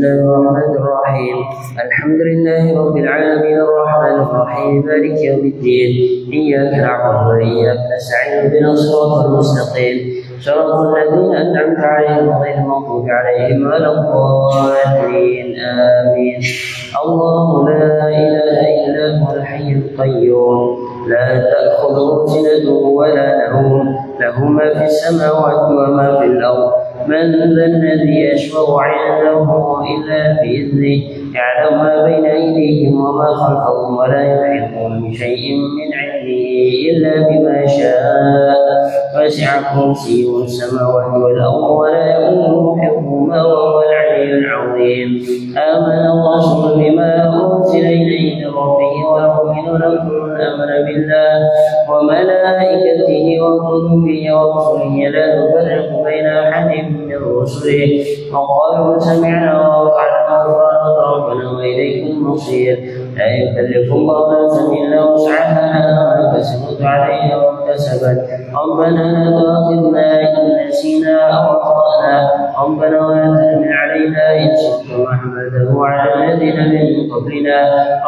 الرحمن الرحيم الحمد لله رب العالمين الرحمن الرحيم مالك يوم الدين إياك نعبد وإياك نستعين اهدنا الصراط المستقيم صراط الذين أنعمت عليهم غير المغضوب عليهم ولا الضالين آمين. الله لا إله إلا هو الحي القيوم لا تأخذه سنة ولا نوم له ما في السماوات وما في الأرض من ذا الذي يشفع عنده إلا بإذنه يعلم ما بين أيديهم وما خلفهم ولا يحيطون بشيء من علمه إلا بما شاء وسع كرسيه السماوات والأرض ولا يؤوده حفظهما وهو العلي العظيم. آمن الرسول بما أرسل إليه من ربه والمؤمنون كل آمن بالله وملائكته وكتبه ورسله لا نفرق بين أحد من رسله وقالوا سمعنا وأطعنا غفرانك ربنا وإليك المصير. لا يكلف الله نفسا إلا وسعها لها ما كسبت عليها واكتسبت ربنا لا تؤاخذنا إن نسينا أو أخطأنا ربنا ولا تحمل علينا إصرا كما حملته على الذين من قبلنا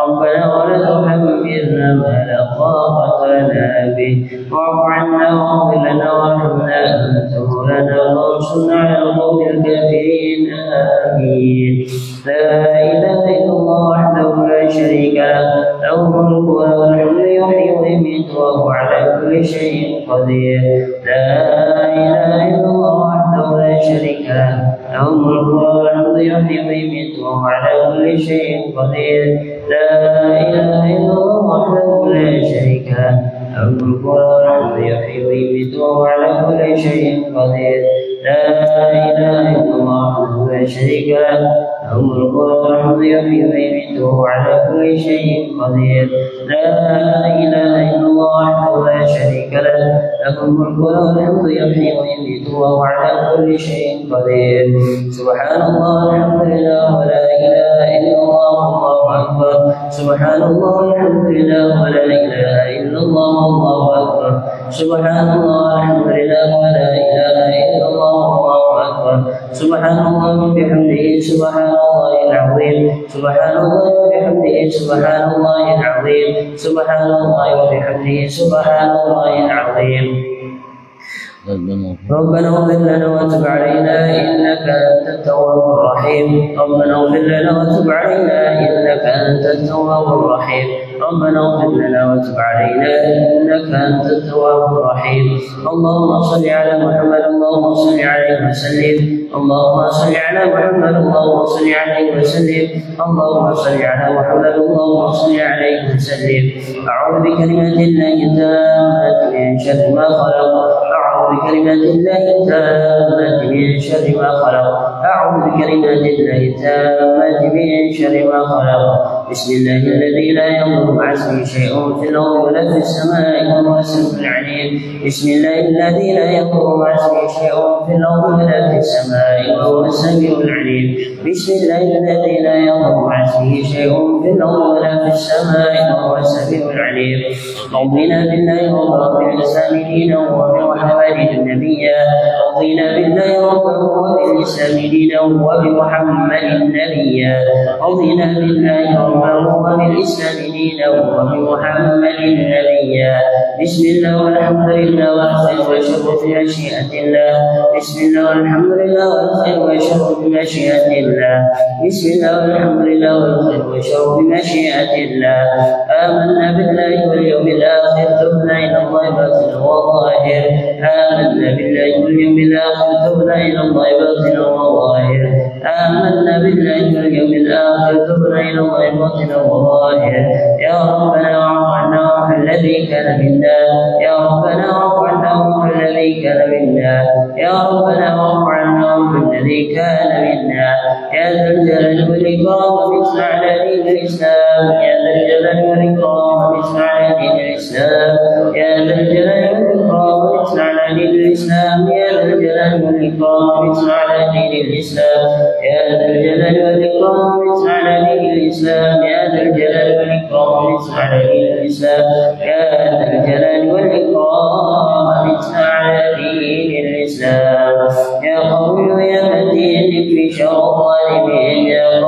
ربنا ولا تحملنا ما لا طاقة لنا به واعف عنا واغفر لنا وارحمنا أنت مولانا وانصرنا على القوم الكافرين آمين. لا إله إلا الله وحده لا شريك له له الملك وله الحمد يحيي ويميت وهو على كل شيء قدير. لا إله إلا الله وحده لا شريك له له الملك وله الحمد يحيي ويميت وهو على كل شيء قدير. لا إله إلا الله وحده لا شريك له له الملك وله الحمد يحيي ويميت وهو على كل شيء قدير. لا إله إلا الله وحده لا شريك له له الملك وله الحمد يحيي ويميت وهو على كل شيء قدير. لا إله إلا الله وحده لا شريك له له الملك وله الحمد يحيي ويميت وهو على كل شيء قدير. سبحان الله الحمد لله ولا إله إلا الله والله أكبر. سبحان الله الحمد لله ولا إله إلا الله والله أكبر. سبحان الله الحمد لله ولا إله إلا الله والله أكبر. سبحان الله وبحمده سبحان الله العظيم. سبحان الله وبحمده سبحان الله العظيم. سبحان الله وبحمده سبحان الله العظيم. ربنا اغفر لنا وتب علينا إنك أنت التواب الرحيم. ربنا اغفر لنا وتب علينا إنك أنت التواب الرحيم. ربنا اغفر لنا وتب علينا إنك أنت التواب الرحيم. اللهم صل على محمد اللهم صل عليه وسلم. اللهم صل على محمد اللهم صل عليه وسلم. اللهم صل على محمد اللهم صل عليه وسلم. أعوذ بكلمات الله التامات من شر ما خلق. أعوذ بكلمات الله التامات من شر ما خلق. أعوذ بكلمات الله التامات من شر ما خلق. بسم الله الذي لا يضر مع اسمه شيء في الأرض ولا في السماء وهو السميع العليم. بسم الله الذي لا يضر مع اسمه شيء في الأرض ولا في السماء وهو السميع العليم. بسم الله الذي لا يضر مع اسمه شيء في الأرض ولا في السماء وهو السميع العليم. رضينا بالله ربا وبالإسلام دينا وبمحمد نبيا. رضينا بالله ربا وبالإسلام دينا وبمحمد نبيا. رضينا بالله ربا وبالإسلام دينا وبمحمد نبيا. بسم الله والحمد لله والخير والشر بمشيئة الله. بسم الله والحمد لله والخير والشر بمشيئة الله. بسم الله والحمد لله والخير والشر بمشيئة الله. آمنا بالله واليوم الآخر تبنا إلى الله باطنا وظاهر. آمنا بالله واليوم الآخر تبنا إلى الله باطنا وظاهر. آمنا بالله واليوم الآخر تبنا إلى الله باطنا وظاهر. يا ربنا واعف عنا واعف الذي كان منا. يا ربنا واعف عنا واعف الذي كان منا. يا ربنا واعف عنا واعف الذي كان منا. يا ذا الجلال والإكرام مثل على دين الإسلام. يا ذا الجلال والإكرام مثل على دين الإسلام. يا ذا الجلال والإكرام مثل على دين الإسلام. يا ذا الجلال والإكرام مثل على دين الإسلام. يا ذا الجلال والإكرام مثل على دين الإسلام. يا ذا الجلال والإكرام مثل على دين الإسلام. يا ذا الجلال والإكرام مثل على دين الإسلام. يا قوي يا متين في شر الظالمين. يا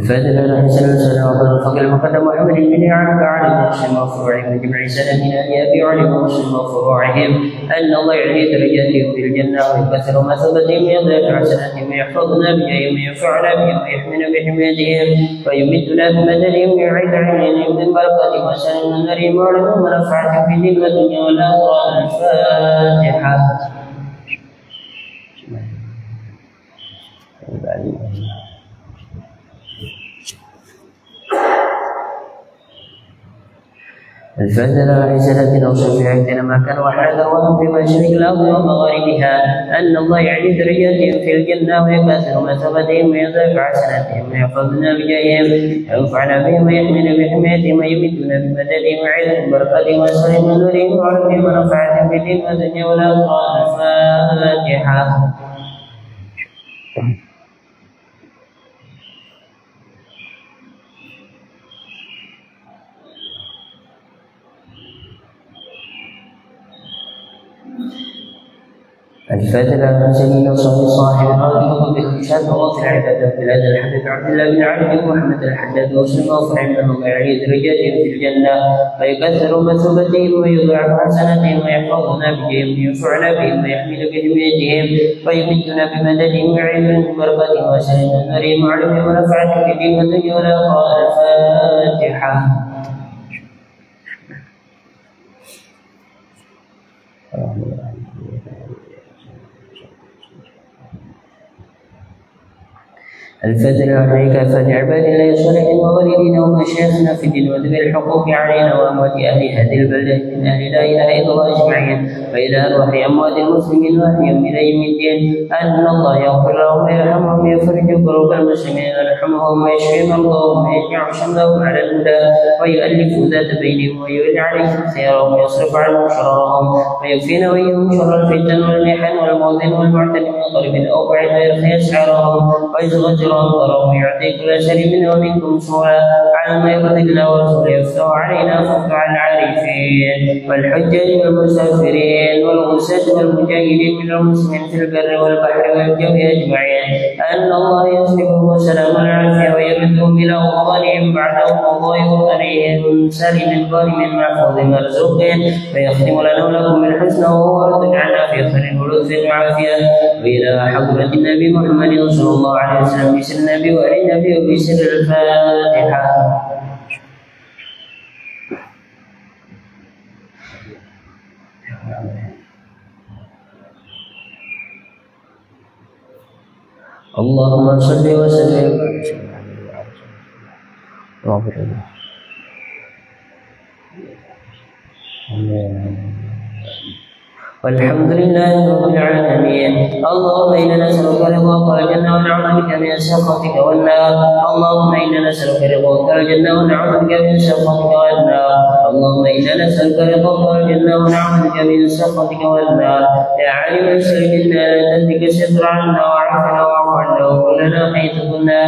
الفاتحة الحسن والسلام على الفقر المقدم محمد بن عبد علي مسلم وفروعهم بجمع سنتنا لأبي علي ومسلم وفروعهم أن الله يعلي درجاتهم في الجنة ويكثر مثوبتهم ويضيق حسناتهم ويحفظنا بجاههم وينفعنا بهم ويحمينا بحمايتهم ويمدنا بمددهم ويعيد عليهم من بركاتهم وسلام نريم وعلم ونفعتهم في الدين والدنيا والآخرة. الفاتحة. الفاتحة رسالة أوصف في عهدنا ما كان وحنا ذروهم في مشرق الأرض ومغاربها أن الله يعلي درجاتهم في الجنة ويكثر مثوبتهم ويضيف حسناتهم ويحفظنا بجاههم وينفعنا بهم ويحمينا بحمايتهم ويمدنا بمددهم ويعيذهم بركاتهم وسلم نورهم وعلمهم ونفعتهم في الدين والدنيا والآخرة. الفاتحة. الفاتحة سيدنا صاحب الأرض باختصار مواطن العبادة في هذا الحديث عبد الله بن عبد محمد الحداد وسلم وفرعون من الله يعلي درجاتهم في الجنة ويكثر مثوبتهم ويضاعف حسناتهم ويحفظنا بهم وينفعنا بهم ويحمل بحمايتهم ويمدنا بمددهم ويعيذنا ببركاتهم وسلم نريم وعلمهم ونفعنا في الدين والدنيا والآخرة. الفاتحة. الفاتحة عليك فاتح عباد الله الصالحين ووالدينا ومشايخنا في الدين وذوي الحقوق علينا وأموات أهل هذه البلدة من أهل لا إله إلا الله أجمعين وإلى أرواح أموات المسلمين وأهلهم إلى يوم الدين أن الله يغفر لهم ويرحمهم ويفرج كروب المسلمين ويرحمهم ويشفي مرضاهم ويجمع شملهم على الهدى ويؤلف ذات بينهم ويولي عليهم خيرهم ويصرف عنهم شرارهم ويكفينا وإياهم شر الفتن والمحن والموذن والمعتد من قريب أو بعيد ويرخي أسعارهم ويزغجر أنظرهم ويعطي كل سليم ومنكم سوءا على ما يرضي الله ورسوله يفتح علينا فتح العارفين والحجاج والمسافرين والغساة والمجاهدين من المسلمين في البر والبحر والجو أجمعين أن الله يصرفهم وسلام العافية ويردهم إلى أوطانهم بعد قضاء وطنهم سالم ظالم محفوظ مرزوق فيختم لنا ولكم بالحسنى وهو رد عنا في خير ولطف وعافية وإلى حضرة النبي محمد صلى الله عليه وسلم بسر النبي وآل النبي وبسر الفاتحة. اللهم صل وسلم والحمد لله رب العالمين. اللهم إنا نسألك رضاك والجنة ونعوذ بك من سخطك والنار. اللهم إنا نسألك رضاك والجنة ونعوذ بك من سخطك والنار. اللهم إنا نسألك رضاك والجنة ونعوذ بك من سخطك والنار. يا عالم السر منا لا تهلك الستر عنا وعافنا واعف عنا وكلنا حيث كنا.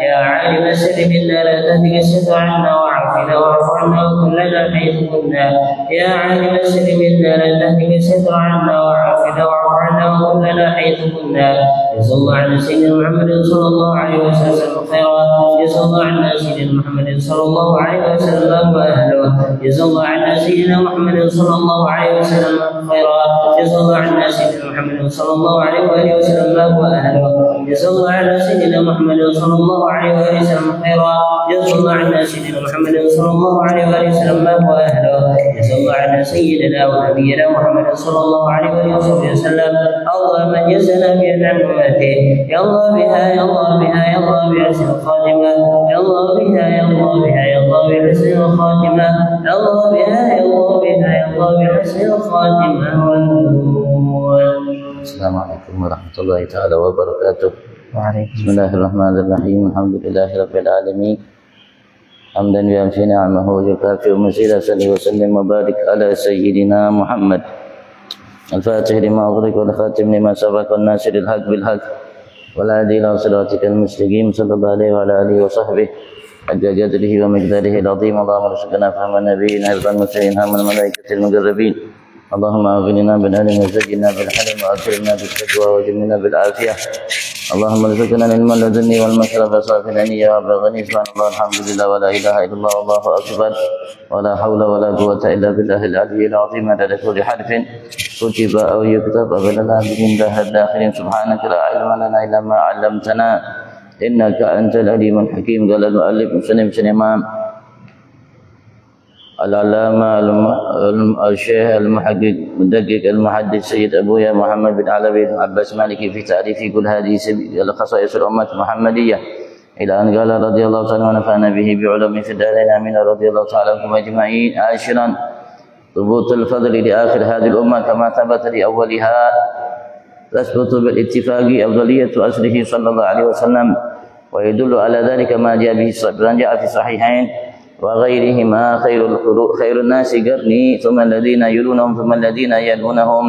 يا عالم السر منا لا تهلك الستر عنا وعافنا واعف عنا وكلنا حيث كنا. يا عالم السر منا لا تهلك الستر عنا وعافنا واعف عنا وكلنا حيث كنا. جزا الله عن سيدنا محمد صلى الله عليه وسلم خيرا. جزا الله عن سيدنا محمد صلى الله عليه وسلم واهله. جزا الله عن سيدنا محمد صلى الله عليه وسلم خيرا. جزا الله عن سيدنا محمد صلى الله عليه واله وسلم واهله. جزا الله عن سيدنا محمد صلى الله عليه واله وسلم خيرا. جزا الله عن سيدنا محمد صلى الله عليه واله وسلم واهله. جزا الله عن سيدنا ونبينا محمد صلى الله عليه واله وسلم. اللهم جزنا بأنعم أمته. يا الله بها يا الله بها يا الله بحسن الخاتمة. يا الله بها يا الله بها يا الله بحسن الخاتمة. يا الله بها يا الله بها يا الله بحسن الخاتمة. السلام عليكم ورحمة الله تعالى وبركاته. بسم الله الرحمن الرحيم. الحمد لله رب العالمين حمدا يوفي نعمه ويكافئ مزيدا. صل وسلم وبارك على سيدنا محمد الفاتح لما أغلق والخاتم لما سبق والناصر الحق بالحق والهادي إلى صراطك المستقيم صلى الله عليه وعلى آله وصحبه حق قدره ومقداره العظيم. اللهم ارزقنا فهم النبيين حفظ المرسلين هم الملائكة المقربين اللهم أغننا بالعلم وزينا بالحلم وأكرمنا بالتقوى وجملنا بالعافية اللهم ارزقنا العلم لدني والمشرب صافي النية وبلغني سبحان الله الحمد لله ولا إله إلا الله والله أكبر ولا حول ولا قوة إلا بالله العلي العظيم عدد كل حرف كتب أو يكتب أبدا من ذهب الداخلين سبحانك لا علم لنا إلا ما علمتنا إنك أنت العليم الحكيم. قال المؤلف مسلم سليمان العلامة الشيخ المحقق مدقق المحدث سيد أبويا محمد بن علوي بن عباس مالكي في تعريف كل هذه خصائص الأمة المحمدية إلى أن قال رضي الله تعالى ونفعنا به بعلومه في الدارين آمين رضي الله تعالى عنكم أجمعين. عاشرا ثبوت الفضل لآخر هذه الأمة كما ثبت لأولها تثبت بالاتفاق أفضلية أسره صلى الله عليه وسلم ويدل على ذلك ما جاء في الصحيحين وغيرهما خير الناس قرني ثم الذين يلونهم ثم الذين يلونهم.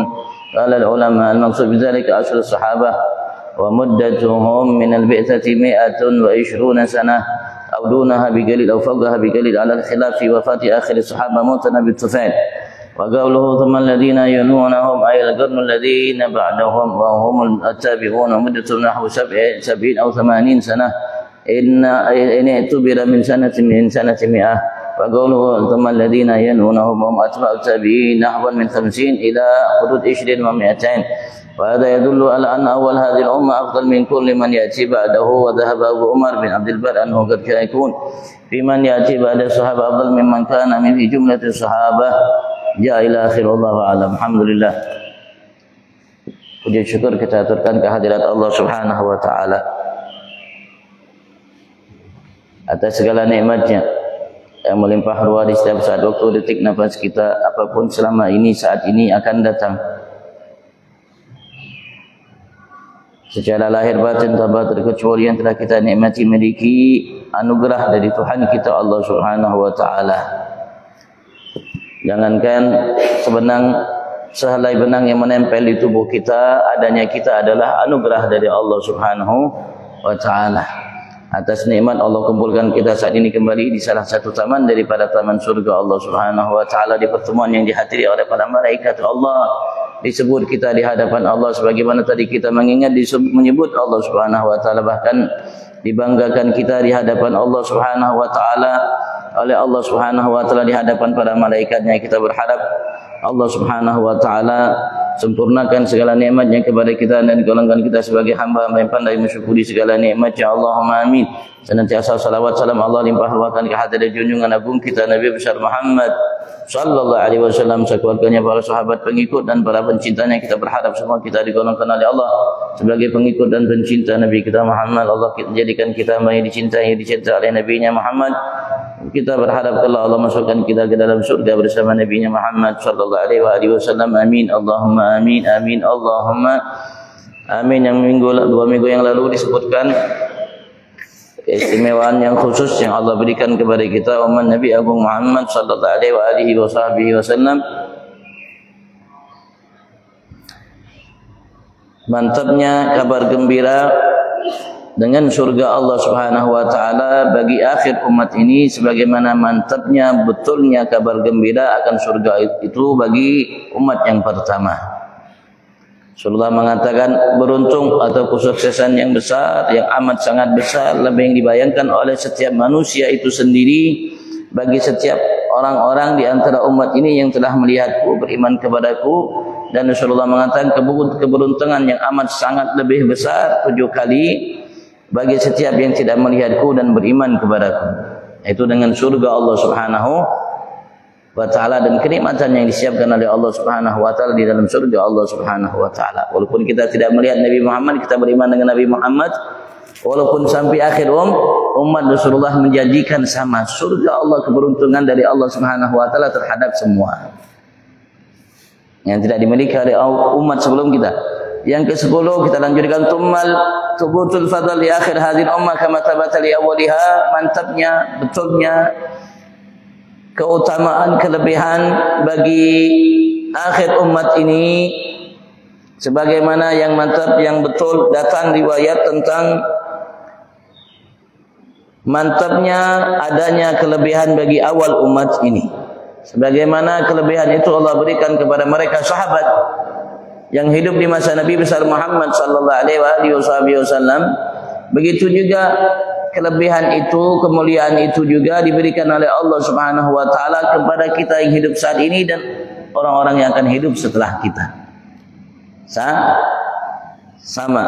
قال العلماء المقصود بذلك عشر الصحابة ومدتهم من البعثة 120 سنة أو دونها بقليل أو فوقها بقليل على الخلاف في وفاة آخر الصحابة موتنا بالطفيل. وقوله ثم الذين يلونهم أي القرن الذين بعدهم وهم التابعون ومدتهم نحو 70 أو 80 سنة إن اعتبر من سنة 100. وقوله ثم الذين يلونهم هم أتباع التابعين نحو من 50 إلى حدود 20 و200. وهذا يدل على أن أول هذه الأمة أفضل من كل من يأتي بعده. وذهب أبو عمر بن عبد البر أنه قد يكون في من يأتي بعد الصحابة أفضل ممن كان من في جملة الصحابة جاء إلى آخر. والله أعلم. Alhamdulillah, puji syukur kita aturkan kehadirat Allah Subhanahu wa taala atas segala nikmatnya yang melimpah ruah di setiap saat waktu detik nafas kita apapun selama ini saat ini akan datang. Secara lahir batin tanpa terkecuali yang telah kita nikmati miliki anugerah dari Tuhan kita Allah Subhanahu wa taala. Jangankan sehelai benang yang menempel di tubuh kita, adanya kita adalah anugerah dari Allah Subhanahu wa taala. Atas nikmat Allah kumpulkan kita saat ini kembali di salah satu taman daripada taman surga Allah Subhanahu wa taala, di pertemuan yang dihadiri oleh para malaikat Allah. Disebut kita di hadapan Allah sebagaimana tadi kita mengingat menyebut Allah Subhanahu wa taala, bahkan dibanggakan kita di hadapan Allah Subhanahu wa taala oleh Allah Subhanahu wa taala di hadapan para malaikatnya. Kita berharap Allah Subhanahu wa taala sempurnakan segala nikmatnya kepada kita dan golongan kita sebagai hamba-hamba yang pandai mensyukuri segala nikmatnya. Allahumma amin. Senantiasa salawat salam Allah limpah ruahkan kehadirat junjungan agung kita Nabi besar Muhammad sallallahu alaihi wasallam, sekeluarganya, para sahabat, pengikut dan para pencintanya. Kita berharap semua kita digolongkan oleh Allah sebagai pengikut dan pencinta Nabi kita Muhammad. Allah jadikan kita yang dicintai oleh Nabi-Nya Muhammad. Kita berharap kalau Allah masukkan kita ke dalam surga bersama Nabi-Nya Muhammad sallallahu alaihi wasallam. Amin. Allahumma amin. Amin. Allahumma amin. Yang dua minggu yang lalu disebutkan keistimewaan yang khusus yang Allah berikan kepada kita umat Nabi Agung Muhammad sallallahu alaihi wasallam. Mantapnya kabar gembira dengan surga Allah Subhanahu wa taala bagi akhir umat ini, sebagaimana mantapnya betulnya kabar gembira akan surga itu bagi umat yang pertama. Rasulullah mengatakan beruntung atau kesuksesan yang besar, yang amat sangat besar, lebih yang dibayangkan oleh setiap manusia itu sendiri bagi setiap orang-orang di antara umat ini yang telah melihatku, beriman kepadaku. Dan Rasulullah mengatakan keberuntungan yang amat sangat lebih besar 7 kali bagi setiap yang tidak melihatku dan beriman kepadaku, yaitu dengan surga Allah Subhanahu wa taala dan kenikmatan yang disiapkan oleh Allah Subhanahu wa taala di dalam surga Allah Subhanahu wa taala. Walaupun kita tidak melihat Nabi Muhammad, kita beriman dengan Nabi Muhammad. Walaupun sampai akhir umat Rasulullah menjanjikan sama surga Allah, keberuntungan dari Allah Subhanahu wa taala terhadap semua yang tidak dimiliki oleh umat sebelum kita. Yang ke-10 kita lanjutkan tubutul fadl di akhir hadil ummah kama tabata li awwaliha. Mantapnya, betulnya keutamaan, kelebihan bagi akhir umat ini sebagaimana yang mantap, yang betul datang riwayat tentang mantapnya adanya kelebihan bagi awal umat ini. sebagaimana kelebihan itu Allah berikan kepada mereka sahabat yang hidup di masa Nabi besar Muhammad sallallahu alaihi wasallam. Begitu juga kelebihan itu, kemuliaan itu juga diberikan oleh Allah Subhanahu wa taala kepada kita yang hidup saat ini dan orang-orang yang akan hidup setelah kita. Sama.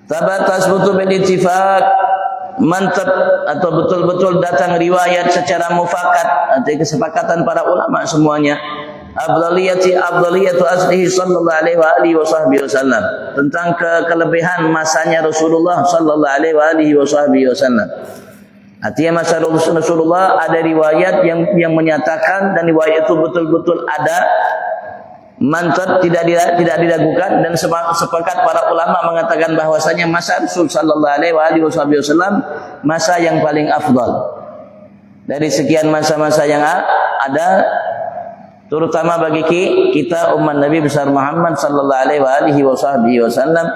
Tabatas betul bil ittifaq, mantap atau betul-betul datang riwayat secara mufakat, artinya kesepakatan para ulama semuanya. Afdaliyatu aslihi sallallahu alaihi wasallam, tentang kelebihan masanya Rasulullah sallallahu alaihi wasallam. Artinya masa Rasulullah ada riwayat yang menyatakan, dan riwayat itu betul-betul ada, mantap, tidak diragukan, dan sepakat para ulama mengatakan bahwasanya masa Rasul sallallahu alaihi wasallam masa yang paling afdal dari sekian masa-masa yang ada, terutama bagi kita umat Nabi besar Muhammad sallallahu alaihi wasallam.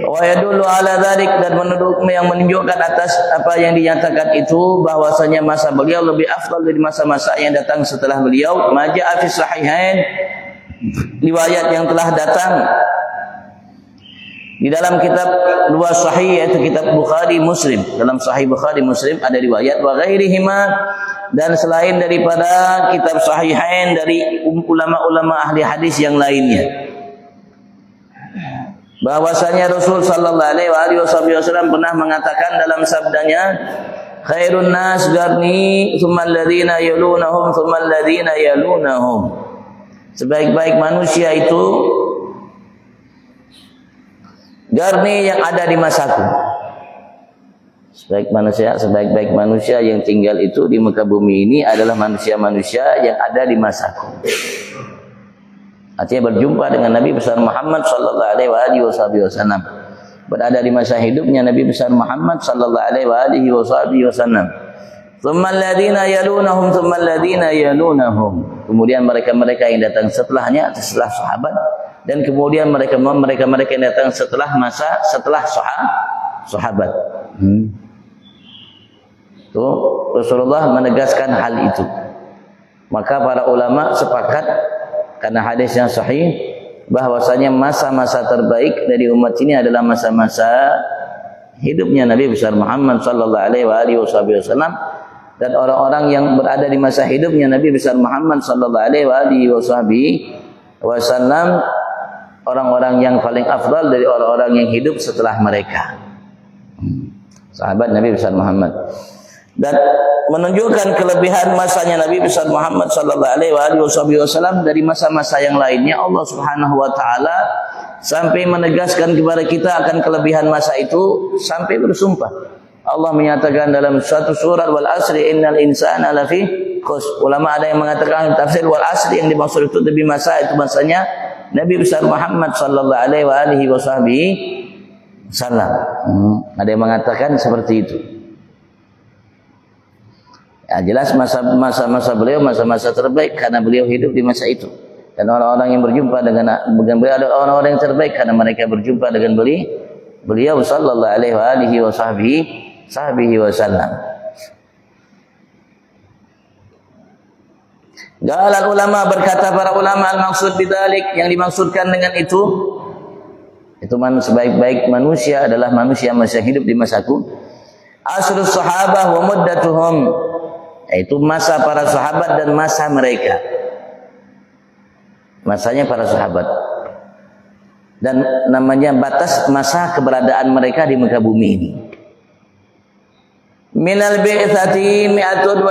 Wa yadullu ala dzalik, dan yang menunjukkan atas apa yang dinyatakan itu bahwasanya masa beliau lebih afdal dari masa-masa yang datang setelah beliau. Maja'a fi sahihain, riwayat yang telah datang di dalam kitab dua sahih, yaitu kitab Bukhari Muslim. Dalam sahih Bukhari Muslim ada riwayat wa ghairihima, dan selain daripada kitab sahihain dari ulama-ulama ahli hadis yang lainnya, bahwasanya Rasul sallallahu alaihi wasallam pernah mengatakan dalam sabdanya, khairun nas qarni tsumma alladziina yalunahum tsumma alladziina yalunahum. Sebaik-baik manusia itu garni yang ada di masaku. Sebaik-baik manusia yang tinggal itu di muka bumi ini adalah manusia-manusia yang ada di masaku. Artinya berjumpa dengan Nabi besar Muhammad sallallahu alaihi wasallam, berada di masa hidupnya Nabi besar Muhammad sallallahu alaihi wasallam. Tsumma alladziina yalunahum tsumma alladziina yalunahum. Kemudian mereka-mereka yang datang setelahnya, setelah sahabat, dan kemudian mereka yang datang setelah sahabat. Itu Rasulullah menegaskan hal itu. Maka para ulama sepakat karena hadis yang sahih bahwasanya masa-masa terbaik dari umat ini adalah masa-masa hidupnya Nabi besar Muhammad sallallahu alaihi wasallam, dan orang-orang yang berada di masa hidupnya Nabi besar Muhammad sallallahu alaihi wasallam orang-orang yang paling afdal dari orang-orang yang hidup setelah mereka, sahabat Nabi besar Muhammad. Dan menunjukkan kelebihan masanya Nabi besar Muhammad sallallahu alaihi wasallam dari masa-masa yang lainnya, Allah Subhanahu wa taala sampai menegaskan kepada kita akan kelebihan masa itu sampai bersumpah. Allah menyatakan dalam suatu surat, wal asri innal insana lafi khusr. Ulama ada yang mengatakan tafsir wal asri yang dimaksud itu lebih masa itu masanya Nabi besar Muhammad sallallahu alaihi wasallam. Ada yang mengatakan seperti itu. Ya, jelas masa-masa beliau masa-masa terbaik karena beliau hidup di masa itu. Dan orang-orang yang berjumpa dengan beliau adalah orang-orang yang terbaik karena mereka berjumpa dengan beliau sallallahu alaihi wasallam. Galal ulama, berkata para ulama, al-maksud bidzalik, yang dimaksudkan dengan itu sebaik-baik manusia adalah manusia hidup di masaku. Asrus sahabah wa muddatuhum, yaitu masa para sahabat dan masa mereka. Masanya para sahabat. Dan namanya batas masa keberadaan mereka di muka bumi ini. Minal bi'tsati 120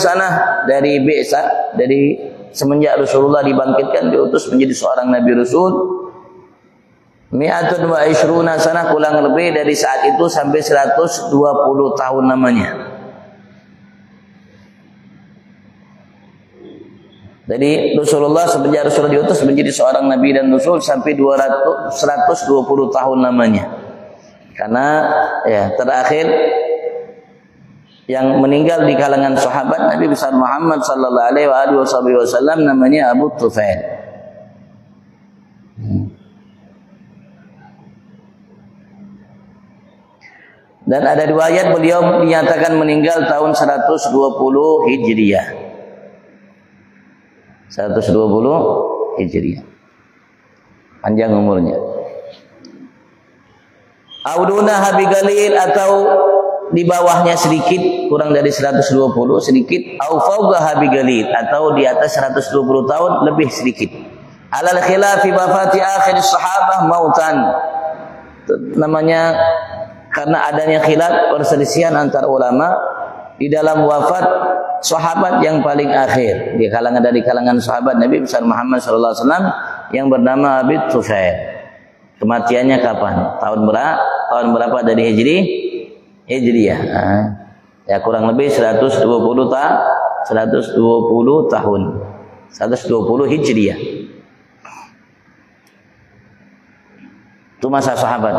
sanah, dari bi'tsah, dari semenjak Rasulullah dibangkitkan diutus menjadi seorang nabi rasul, 120 sanah, kurang lebih dari saat itu sampai 120 tahun namanya. Jadi Rasulullah semenjak Rasulullah diutus menjadi seorang nabi dan rasul sampai 120 tahun namanya. Karena ya terakhir yang meninggal di kalangan sahabat Nabi besar Muhammad sallallahu alaihi wasallam namanya Abu Tufail. Dan ada riwayat beliau dinyatakan meninggal tahun 120 Hijriah. 120 Hijriah. Panjang umurnya. Auduna Habi Galil, atau di bawahnya sedikit, kurang dari 120 sedikit. Au fauqa Habi Galil, atau di atas 120 tahun lebih sedikit. Alal khilafi wafati akhir sahabah mautan. Namanya karena adanya khilaf, perselisihan antar ulama di dalam wafat sahabat yang paling akhir dari kalangan sahabat Nabi besar Muhammad sallallahu alaihi wasallam yang bernama Abi Tufail. Kematiannya kapan? Tahun berapa dari Hijriah? Ya kurang lebih 120 tahun. 120 Hijriah. Itu masa sahabat.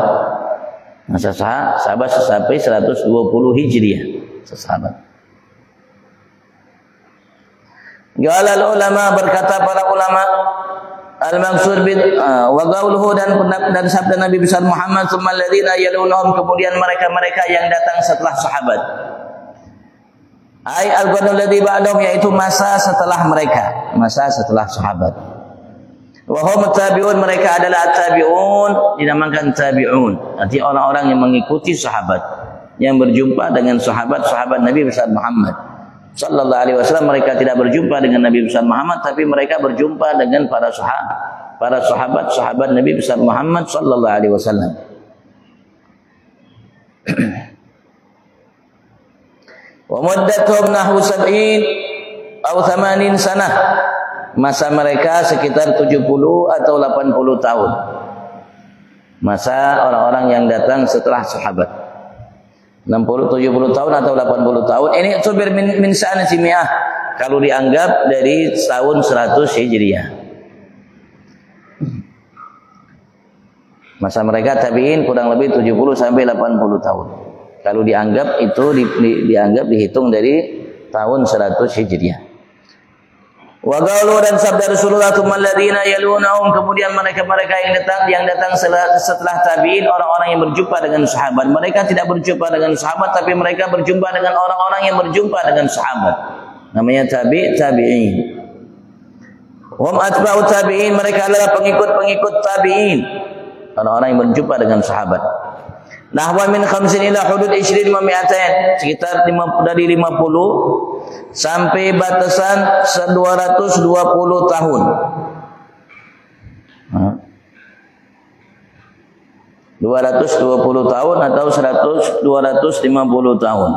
Masa sahabat sampai 120 Hijriah. Sahabat. Qala ulama, berkata para ulama, al-maksud wa qauluhu, dan sabda Nabi besar Muhammad tsumma alladziina yalunhum, kemudian mereka-mereka yang datang setelah sahabat. Ai al-qarnul ladzi ba'dahum, yaitu masa setelah mereka, masa setelah sahabat. Wa hum tabi'un, mereka adalah tabi'un, dinamakan tabi'un. Arti orang-orang yang mengikuti sahabat, yang berjumpa dengan sahabat-sahabat Nabi besar Muhammad sallallahu alaihi wasallam. Mereka tidak berjumpa dengan Nabi besar Muhammad, tapi mereka berjumpa dengan para sahabat Nabi besar Muhammad sallallahu alaihi wasallam. Wa muddatuhum nahwu 70 atau 80 sanah. Masa mereka sekitar 70 atau 80 tahun. Masa orang-orang yang datang setelah sahabat. 60, 70 tahun atau 80 tahun. Ini subir min sa'an simiah, kalau dianggap dari tahun 100 Hijriah. Masa mereka tabi'in kurang lebih 70 sampai 80 tahun. Kalau dianggap itu dihitung dari tahun 100 Hijriah. Wa qaulu, dan sabda Rasulullah tsummal ladzina yalunahum, kemudian mereka-mereka yang datang setelah tabi'in, orang-orang yang berjumpa dengan sahabat. Mereka tidak berjumpa dengan sahabat, tapi mereka berjumpa dengan orang-orang yang berjumpa dengan sahabat. Namanya tabi'in. Hum atba'u tabi'in, mereka adalah pengikut-pengikut tabi'in. Orang-orang yang berjumpa dengan sahabat. Nahwa min 50 ila hudud 20 wa 200, sekitar dari 50 sampai batasan 220 tahun. 220 tahun atau 250 tahun.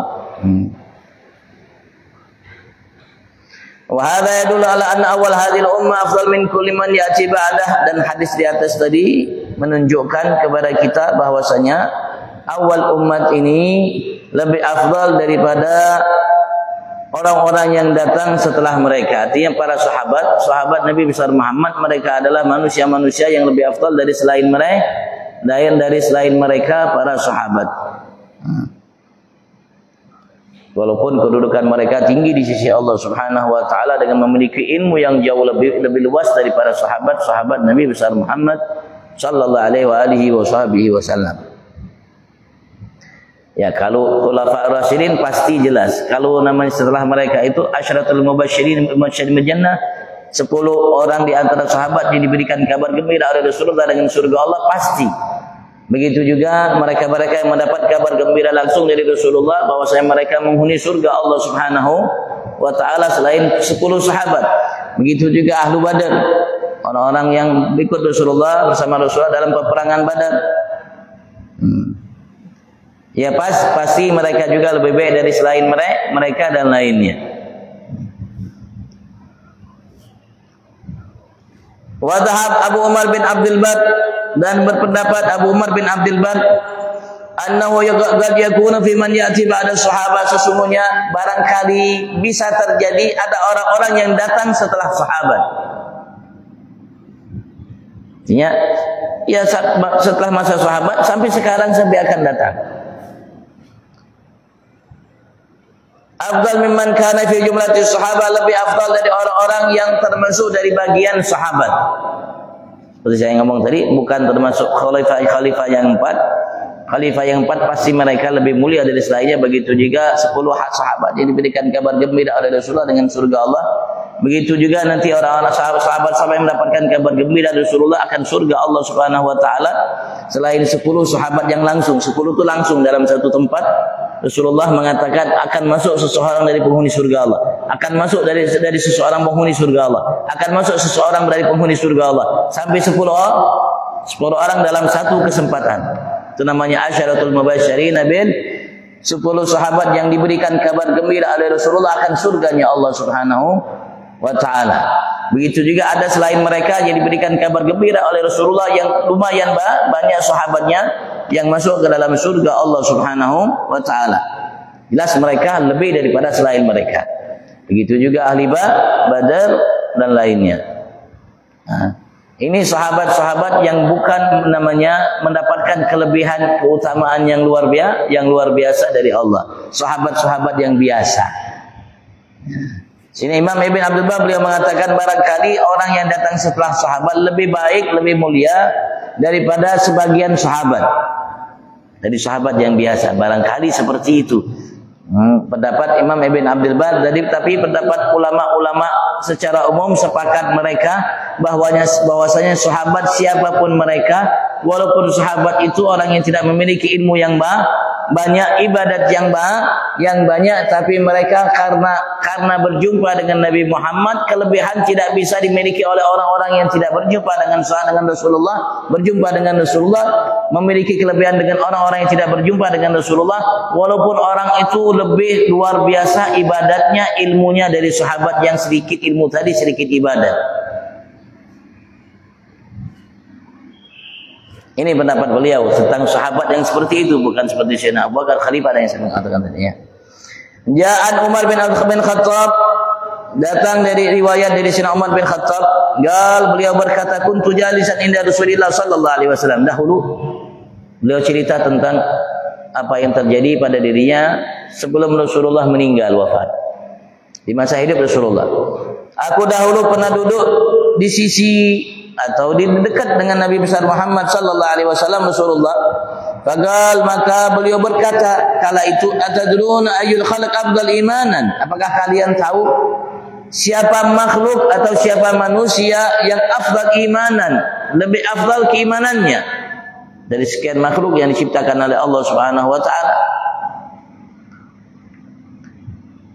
Wa hadza yadullu ala anna awal hadhihi al-ummah afdal min kulli man ya'ti ba'dah, dan hadis di atas tadi menunjukkan kepada kita bahwasanya awal umat ini lebih afdal daripada orang-orang yang datang setelah mereka. Artinya para sahabat Nabi besar Muhammad, mereka adalah manusia-manusia yang lebih afdal dari selain mereka para sahabat. Walaupun kedudukan mereka tinggi di sisi Allah Subhanahu wa taala dengan memiliki ilmu yang jauh lebih luas dari para sahabat Nabi besar Muhammad sallallahu alaihi wasallam. Ya, kalau khulafa rasyidin pasti jelas. Kalau namanya setelah mereka itu asyratul mubasysyirin bil jannah, 10 orang di antara sahabat yang diberikan kabar gembira oleh Rasulullah dengan surga Allah, pasti. Begitu juga mereka-mereka yang mendapat kabar gembira langsung dari Rasulullah bahwasanya mereka menghuni surga Allah Subhanahu wa taala selain 10 sahabat. Begitu juga ahlu Badar, orang-orang yang ikut Rasulullah bersama Rasulullah dalam peperangan Badar. Ya pasti mereka juga lebih baik dari selain mereka dan lainnya. Wa dhahab Abu Umar bin Abdul Bar, dan berpendapat Abu Umar bin Abdul Bar, annahu qad yakunu fi man ya'ti ba'da sahabat, sesungguhnya barangkali bisa terjadi ada orang-orang yang datang setelah sahabat. Artinya ya setelah masa sahabat sampai sekarang sampai akan datang. Afdal mimman kana fi jumlati sahabat, lebih afdal dari orang-orang yang termasuk dari bagian sahabat. Seperti saya ngomong tadi, bukan termasuk khalifah yang 4, khalifah yang 4 pasti mereka lebih mulia dari selainnya. Begitu juga 10 sahabat yang diberikan kabar gembira oleh Rasulullah dengan surga Allah. Begitu juga nanti orang-orang sahabat yang mendapatkan kabar gembira dari Rasulullah akan surga Allah Subhanahu wa taala. Selain 10 sahabat yang langsung, 10 itu langsung dalam satu tempat. Rasulullah mengatakan akan masuk seseorang dari penghuni surga Allah, akan masuk dari seseorang penghuni surga Allah, akan masuk seseorang dari penghuni surga Allah, sampai 10 orang dalam satu kesempatan. Itu namanya asyaratul mubasysyirin bil 10 sahabat yang diberikan kabar gembira oleh Rasulullah akan surganya Allah Subhanahu wa taala. Begitu juga ada selain mereka yang diberikan kabar gembira oleh Rasulullah yang lumayan banyak sahabatnya yang masuk ke dalam surga Allah Subhanahu wa taala. Jelas mereka lebih daripada selain mereka. Begitu juga ahli Badar dan lainnya. Ini sahabat-sahabat yang bukan namanya mendapatkan kelebihan keutamaan yang luar biasa dari Allah. Sahabat-sahabat yang biasa. Sini Imam Ibn Abdul Bar beliau mengatakan barangkali orang yang datang setelah sahabat lebih baik, lebih mulia daripada sebagian sahabat. Dari sahabat yang biasa, barangkali seperti itu. Pendapat Imam Ibn Abdul Bar, tapi pendapat ulama-ulama secara umum sepakat mereka bahwasanya sahabat siapapun mereka, walaupun sahabat itu orang yang tidak memiliki ilmu yang banyak, ibadat yang banyak, tapi mereka karena berjumpa dengan Nabi Muhammad, kelebihan tidak bisa dimiliki oleh orang-orang yang tidak berjumpa dengan Rasulullah. Berjumpa dengan Rasulullah memiliki kelebihan dengan orang-orang yang tidak berjumpa dengan Rasulullah, walaupun orang itu lebih luar biasa ibadatnya, ilmunya dari sahabat yang sedikit ilmu tadi, sedikit ibadat. Ini pendapat beliau tentang sahabat yang seperti itu, bukan seperti Sayyidina Abu Bakar Khalifah yang saya katakan tadi ya. Ja'an Umar bin Khattab, datang dari riwayat dari Sayyidina Umar bin Khattab, beliau berkata kuntu jalisan inda Rasulillah sallallahu alaihi wasallam. Dahulu beliau cerita tentang apa yang terjadi pada dirinya sebelum Rasulullah meninggal wafat. Di masa hidup Rasulullah. Aku dahulu pernah duduk di sisi atau di dekat dengan Nabi besar Muhammad sallallahu alaihi wasallam Rasulullah. Maka beliau berkata kala itu, atadruna ayyul khalq afdal imanan? Apakah kalian tahu siapa makhluk atau siapa manusia yang afdal imanan, lebih afdal keimanannya dari sekian makhluk yang diciptakan oleh Allah Subhanahu wa taala?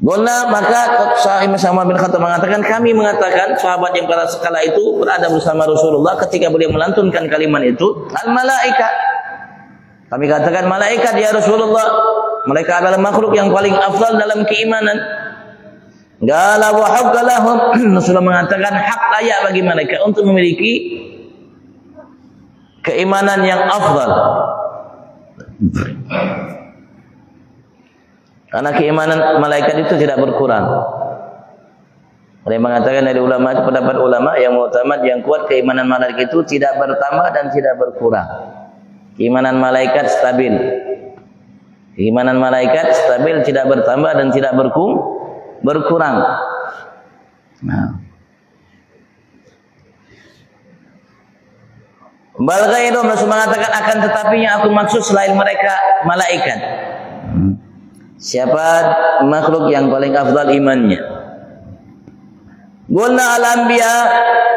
Guna maka Imam Umar bin Khattab mengatakan, kami mengatakan sahabat yang pada skala itu berada bersama Rasulullah ketika beliau melantunkan kalimat itu, al-malaikat. Kami katakan malaikat ya Rasulullah, mereka adalah makhluk yang paling afdal dalam keimanan. Qala wa haqqa lahum, Rasulullah mengatakan hak layak bagi mereka untuk memiliki keimanan yang afdal. Karena keimanan malaikat itu tidak berkurang. Mereka mengatakan dari ulama itu, pendapat ulama yang mu'tamad yang kuat, keimanan malaikat itu tidak bertambah dan tidak berkurang. Keimanan malaikat stabil. Keimanan malaikat stabil, tidak bertambah dan tidak berkurang. Nah. Bal ghairum, Rasul mengatakan akan tetapi yang aku maksud selain mereka malaikat. Siapa makhluk yang paling afdal imannya? Qulna al-anbiya,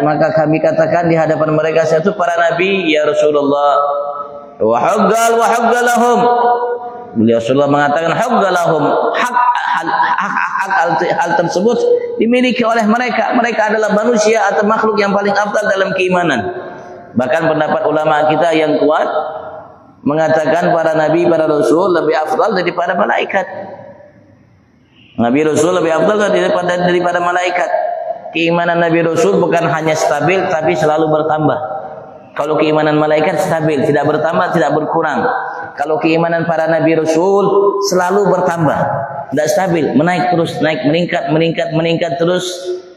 maka kami katakan di hadapan mereka satu para nabi ya Rasulullah. Wa haqgalahum. Beliau Rasulullah mengatakan haqgalahum, hal tersebut dimiliki oleh mereka. Mereka adalah manusia atau makhluk yang paling afdal dalam keimanan. Bahkan pendapat ulama kita yang kuat mengatakan para nabi, para rasul lebih afdal daripada malaikat. Nabi Rasul lebih afdal daripada malaikat. Keimanan Nabi Rasul bukan hanya stabil tapi selalu bertambah. Kalau keimanan malaikat stabil, tidak bertambah, tidak berkurang. Kalau keimanan para Nabi Rasul selalu bertambah, tidak stabil, menaik terus, naik, meningkat terus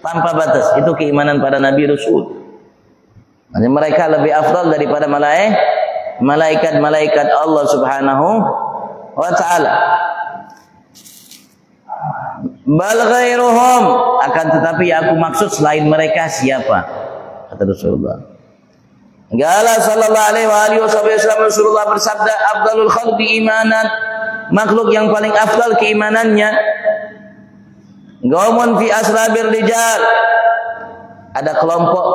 tanpa batas. Itu keimanan para Nabi Rasul. Mereka lebih afdal daripada malaikat Allah Subhanahu wa taala. Bal ghairuhum, akan tetapi yang aku maksud selain mereka siapa? Kata Rasulullah. Qala sallallahu alaihi wasallam, Rasulullah bersabda, afdalul khalqi imanan, makhluk yang paling afdal keimanannya, qaumun fi asrabir rijal, ada kelompok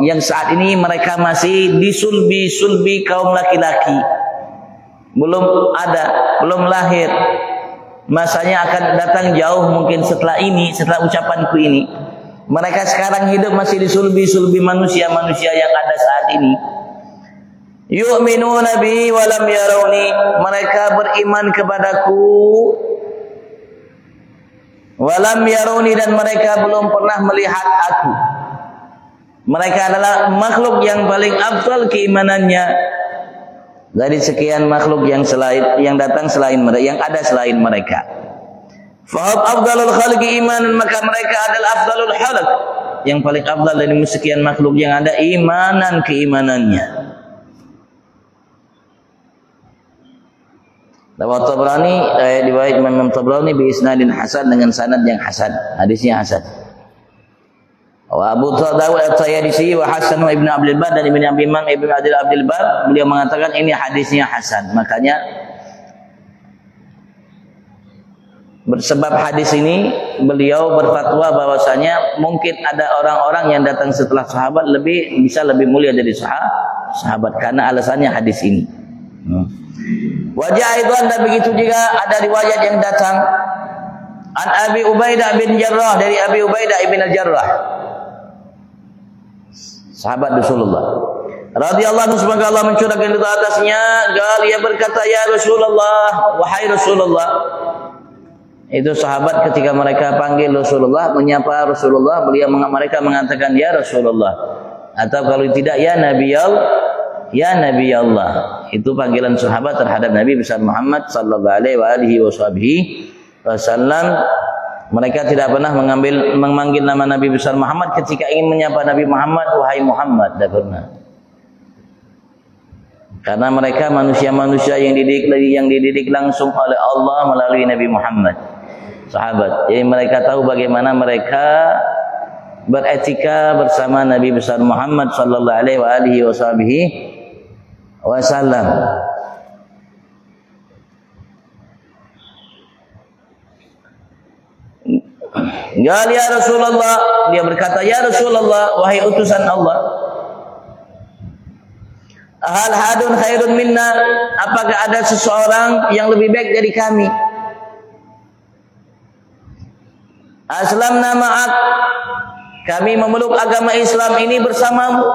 yang saat ini mereka masih di sulbi kaum laki-laki, belum lahir, masanya akan datang jauh mungkin setelah ucapanku ini. Mereka sekarang hidup masih di sulbi manusia-manusia yang ada saat ini. Yu'minuna bi wa lam yarawni, mereka beriman kepadaku, wa lam yarawni, dan mereka belum pernah melihat aku. Mereka adalah makhluk yang paling afdal keimanannya dari sekian makhluk yang datang selain mereka, yang ada selain mereka. Fahab afdalul khalqi imanan, maka mereka adalah afdalul khalq, yang paling afdal dari sekian makhluk yang ada keimanannya. Lawat Tabrani, riwayat Imam Tabrani bi isnadin hasan, dengan sanad yang hasan, hadisnya hasan. Wa Abu Dawud at-Tayalisi wa Hasan wa Ibnu Abdul Bar, dan Imam Ibnu Abdul Bar beliau mengatakan ini hadisnya hasan. Makanya bersebab hadis ini beliau berfatwa bahwasanya mungkin ada orang-orang yang datang setelah sahabat bisa lebih mulia dari sahabat karena alasannya hadis ini. Wajah itu, dan begitu juga ada riwayat yang datang an Abi Ubaidah bin Jarrah, dari Abi Ubaidah bin Jarrah, sahabat Rasulullah radhiyallahu anhu, semoga Allah mencurahkan ridha atasnya. Dia berkata, ya Rasulullah, wahai Rasulullah. Itu sahabat ketika mereka panggil Rasulullah, menyapa Rasulullah, mereka mengatakan ya Rasulullah, atau kalau tidak ya Nabi Allah. Itu panggilan sahabat terhadap Nabi besar Muhammad sallallahu alaihi wasallam. Mereka tidak pernah memanggil nama Nabi besar Muhammad ketika ingin menyapa Nabi Muhammad, wahai Muhammad, tidak pernah. Karena mereka manusia-manusia yang dididik langsung oleh Allah melalui Nabi Muhammad, sahabat. Jadi mereka tahu bagaimana mereka beretika bersama Nabi besar Muhammad sallallahu alaihi wasallam. Ya Rasulullah, dia berkata, ya Rasulullah, wahai utusan Allah, hal hadun khairun minna, apakah ada seseorang yang lebih baik dari kami? Aslamna ma'ak, kami memeluk agama Islam ini bersamamu,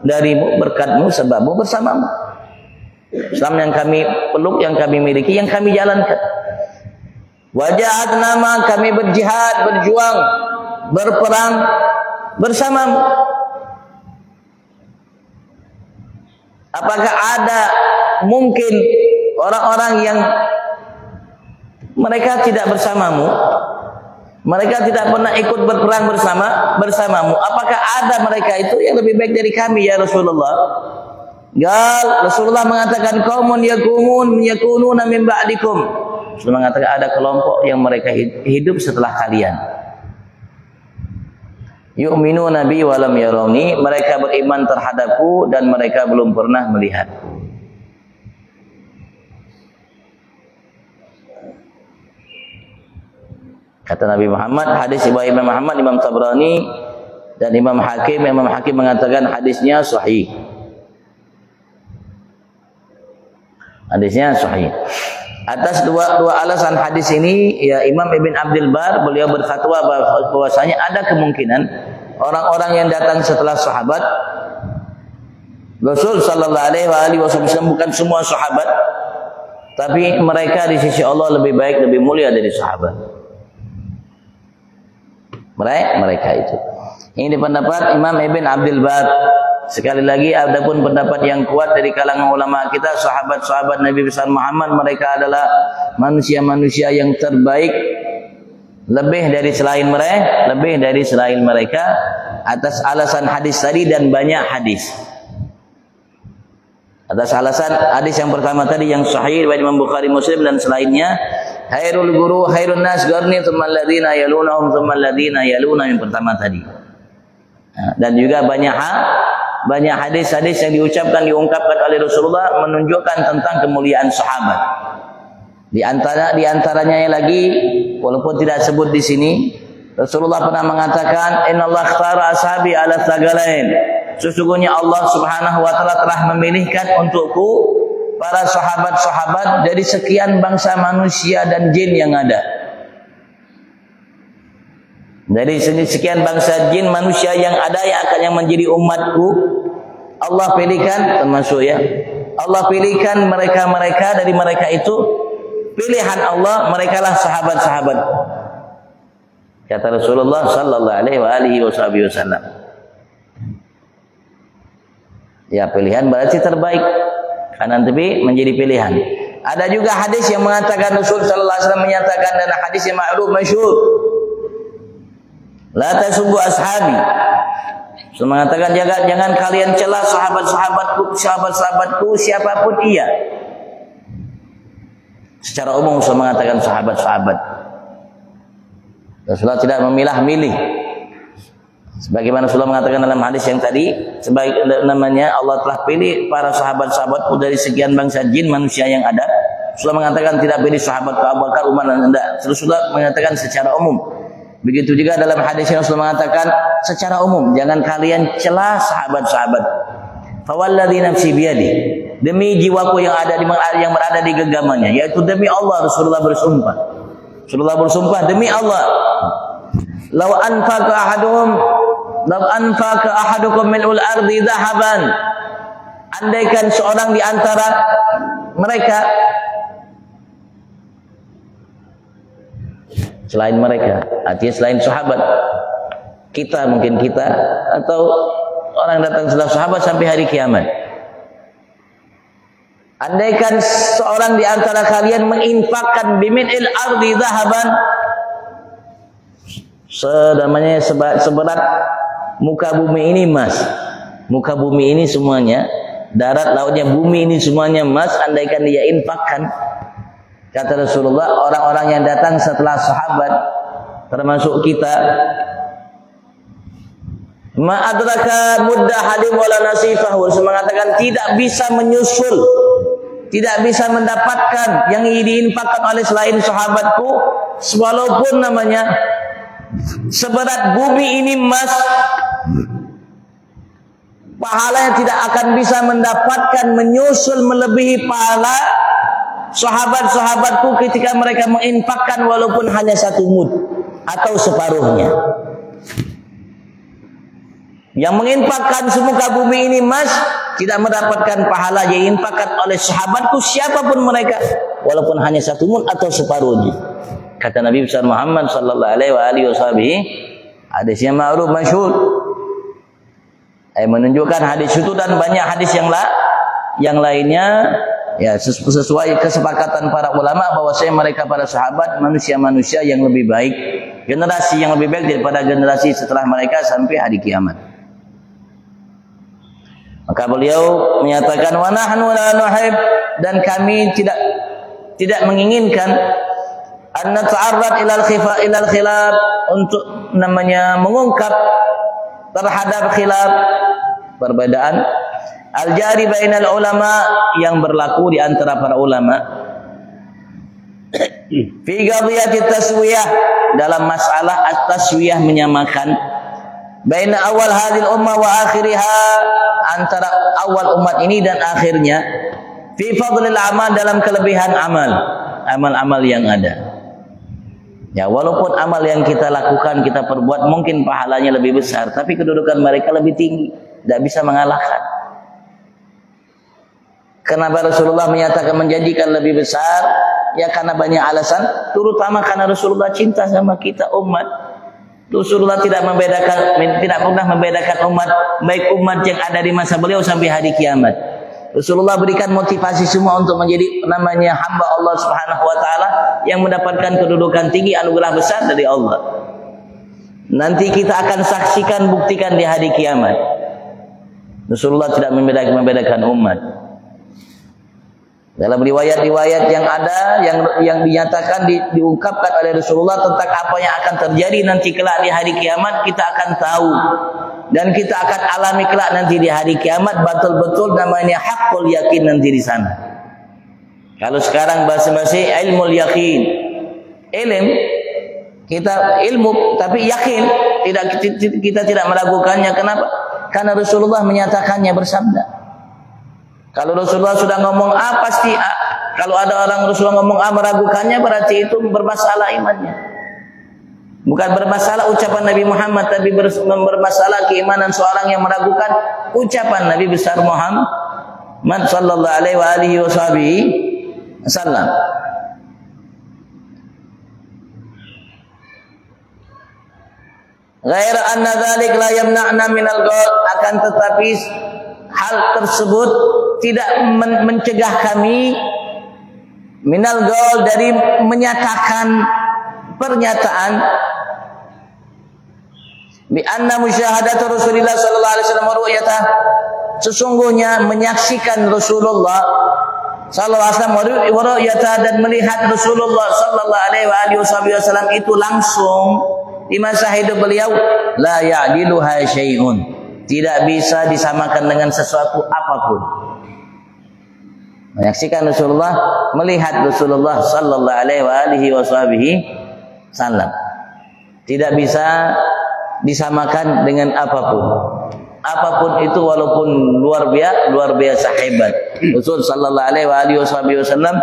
darimu, berkatmu, sebabmu, bersamamu. Islam yang kami peluk, yang kami miliki, yang kami jalankan. Wajahat nama, kami berjihad, berjuang, berperang bersamamu. Apakah ada mungkin orang-orang yang mereka tidak bersamamu, mereka tidak pernah ikut berperang bersamamu? Apakah ada mereka itu yang lebih baik dari kami ya Rasulullah? Rasulullah mengatakan, qaumun yakununa min ba'dikum. Rasulullah mengatakan ada kelompok yang mereka hidup setelah kalian. Yu'minu nabi walam yarawni, mereka beriman terhadapku dan mereka belum pernah melihatku. Kata Nabi Muhammad, hadis riwayat Imam Muhammad, Imam Tabrani dan Imam Hakim. Imam Hakim mengatakan hadisnya sahih. Hadisnya sahih. Atas dua alasan hadis ini, ya Imam Ibn Abdul Bar beliau berfatwa bahwasanya ada kemungkinan orang-orang yang datang setelah sahabat Rasul sallallahu alaihi wasallam, bukan semua sahabat, tapi mereka di sisi Allah lebih baik, lebih mulia dari sahabat. Mereka itu. Ini pendapat Imam Ibn Abdul Bar. Sekali lagi, ada pun pendapat yang kuat dari kalangan ulama kita, sahabat-sahabat Nabi besar Muhammad, mereka adalah manusia-manusia yang terbaik, lebih dari selain mereka, atas alasan hadis tadi dan banyak hadis. Atas alasan hadis yang pertama tadi yang sahih riwayat Imam Bukhari, Muslim dan selainnya, khairul guru khairun nas qarni tsumma alladziina yalunahum tsumma alladziina yaluna, yang pertama tadi. Dan juga banyak banyak hadis-hadis yang diungkapkan oleh Rasulullah menunjukkan tentang kemuliaan sahabat. Di antaranya lagi, walaupun tidak sebut di sini, Rasulullah pernah mengatakan, "Innallaha ikhtara ashabi 'ala tsagalain." Sesungguhnya Allah Subhanahu wa taala telah memilihkan untukku para sahabat-sahabat dari sekian bangsa manusia dan jin yang ada. Dari sekian bangsa jin manusia yang ada yang menjadi umatku, Allah pilihkan, termasuk ya, Allah pilihkan mereka-mereka, dari mereka itu pilihan Allah, merekalah sahabat-sahabat. Kata Rasulullah sallallahu alaihi wasallam. Ya, pilihan berarti terbaik. Kanan tepi menjadi pilihan. Ada juga hadis yang mengatakan Rasul sallallahu alaihi wasallam menyatakan, dan hadis yang ma'ruf masyhur, la tasubbu ashabi. Rasul mengatakan, jangan kalian celah sahabat-sahabatku siapapun ia. Secara umum Rasul mengatakan sahabat-sahabat. Rasulullah tidak memilah-milih. Sebagaimana Rasulullah mengatakan dalam hadis yang tadi, namanya Allah telah pilih para sahabat-sahabatku dari sekian bangsa jin manusia yang ada. Rasulullah mengatakan tidak pilih sahabat Abu Bakar, Umar dan tidak. Rasulullah mengatakan secara umum. Begitu juga dalam hadis yang Rasulullah mengatakan secara umum, jangan kalian celah sahabat-sahabat. Fawalladzi nafsi biyadi, demi jiwaku yang berada di genggamannya, yaitu demi Allah. Rasulullah bersumpah demi Allah. Law anfaqa ahadukum minul ardi dhahaban, andaikan seorang di antara mereka, selain mereka, artinya selain sahabat, mungkin kita atau orang datang setelah sahabat sampai hari kiamat, andaikan seorang di antara kalian menginfakkan biminil ardi dhahaban, seberat muka bumi ini emas. Muka bumi ini semuanya, darat, lautnya, bumi ini semuanya emas, andaikan dia infakkan. Kata Rasulullah, orang-orang yang datang setelah sahabat, termasuk kita, ma adraka mudda hadim wala nasifahu, mengatakan tidak bisa menyusul, tidak bisa mendapatkan yang diinfakkan oleh selain sahabatku, walaupun namanya seberat bumi ini emas, pahalanya tidak akan bisa mendapatkan menyusul melebihi pahala sahabat-sahabatku ketika mereka menginfakkan walaupun hanya 1 mud atau separuhnya. Yang menginfakkan semuka bumi ini emas tidak mendapatkan pahala yang diinfakkan oleh sahabatku siapapun mereka, walaupun hanya 1 mud atau separuhnya. Kata Nabi besar Muhammad sallallahu alaihi wasallam, hadisnya ma'ruf masyhur, menunjukkan hadis itu dan banyak hadis yang lainnya, ya, sesuai kesepakatan para ulama bahwasanya mereka para sahabat manusia-manusia yang lebih baik, generasi yang lebih baik daripada generasi setelah mereka sampai hari kiamat. Maka beliau menyatakan, wa nahnu la nuhib, dan kami tidak menginginkan an nata'arrad ilal khilaf, untuk namanya mengungkap terhadap khilaf, perbedaan al-jari bainal ulama, yang berlaku di antara para ulama, fi qadhiyati taswiyah, dalam masalah at-taswiyah, menyamakan baina awal hadil ummah wa akhiriha, antara awal umat ini dan akhirnya, fi fadlil amal, dalam kelebihan amal-amal yang ada. Ya, walaupun amal yang kita lakukan, kita perbuat, mungkin pahalanya lebih besar, tapi kedudukan mereka lebih tinggi, tidak bisa mengalahkan. Kenapa Rasulullah menyatakan menjadikan lebih besar? Ya karena banyak alasan, terutama karena Rasulullah cinta sama kita umat. Rasulullah tidak pernah membedakan umat, baik umat yang ada di masa beliau sampai hari kiamat. Rasulullah berikan motivasi semua untuk menjadi namanya hamba Allah Subhanahu wa taala yang mendapatkan kedudukan tinggi, anugerah besar dari Allah. Nanti kita akan saksikan, buktikan di hari kiamat. Rasulullah tidak membedakan umat. Dalam riwayat-riwayat yang ada, yang dinyatakan, diungkapkan oleh Rasulullah tentang apa yang akan terjadi nanti kelak di hari kiamat, kita akan tahu dan kita akan alami kelak nanti di hari kiamat betul-betul namanya haqqul yakin nanti di sana. Kalau sekarang bahasa-bahasa ilmu yakin, kita ilmu tapi yakin, kita tidak meragukannya. Kenapa? Karena Rasulullah menyatakannya, bersabda. Kalau Rasulullah sudah ngomong A pasti A. Kalau ada orang Rasulullah ngomong A meragukannya, berarti itu bermasalah imannya. Bukan bermasalah ucapan Nabi Muhammad, tapi bermasalah keimanan seorang yang meragukan ucapan Nabi besar Muhammad sallallahu alaihi wasallam. Ghaira anna dzalik la yamna'na minal qaul, akan tetapi hal tersebut tidak mencegah kami minal qaul, dari menyatakan pernyataan bi anna musyahadat Rasulullah sallallahu alaihi wasallam ru'yatah, sesungguhnya menyaksikan Rasulullah sallallahu alaihi wasallam ru'yatah, dan melihat Rasulullah sallallahu alaihi wasallam itu langsung di masa hidup beliau, la ya'diluha syai'un, tidak bisa disamakan dengan sesuatu apapun. Menyaksikan Rasulullah, melihat Rasulullah sallallahu alaihi wasallam tidak bisa disamakan dengan apapun. Apapun itu, walaupun luar biasa hebat. Rasul sallallahu alaihi wasallam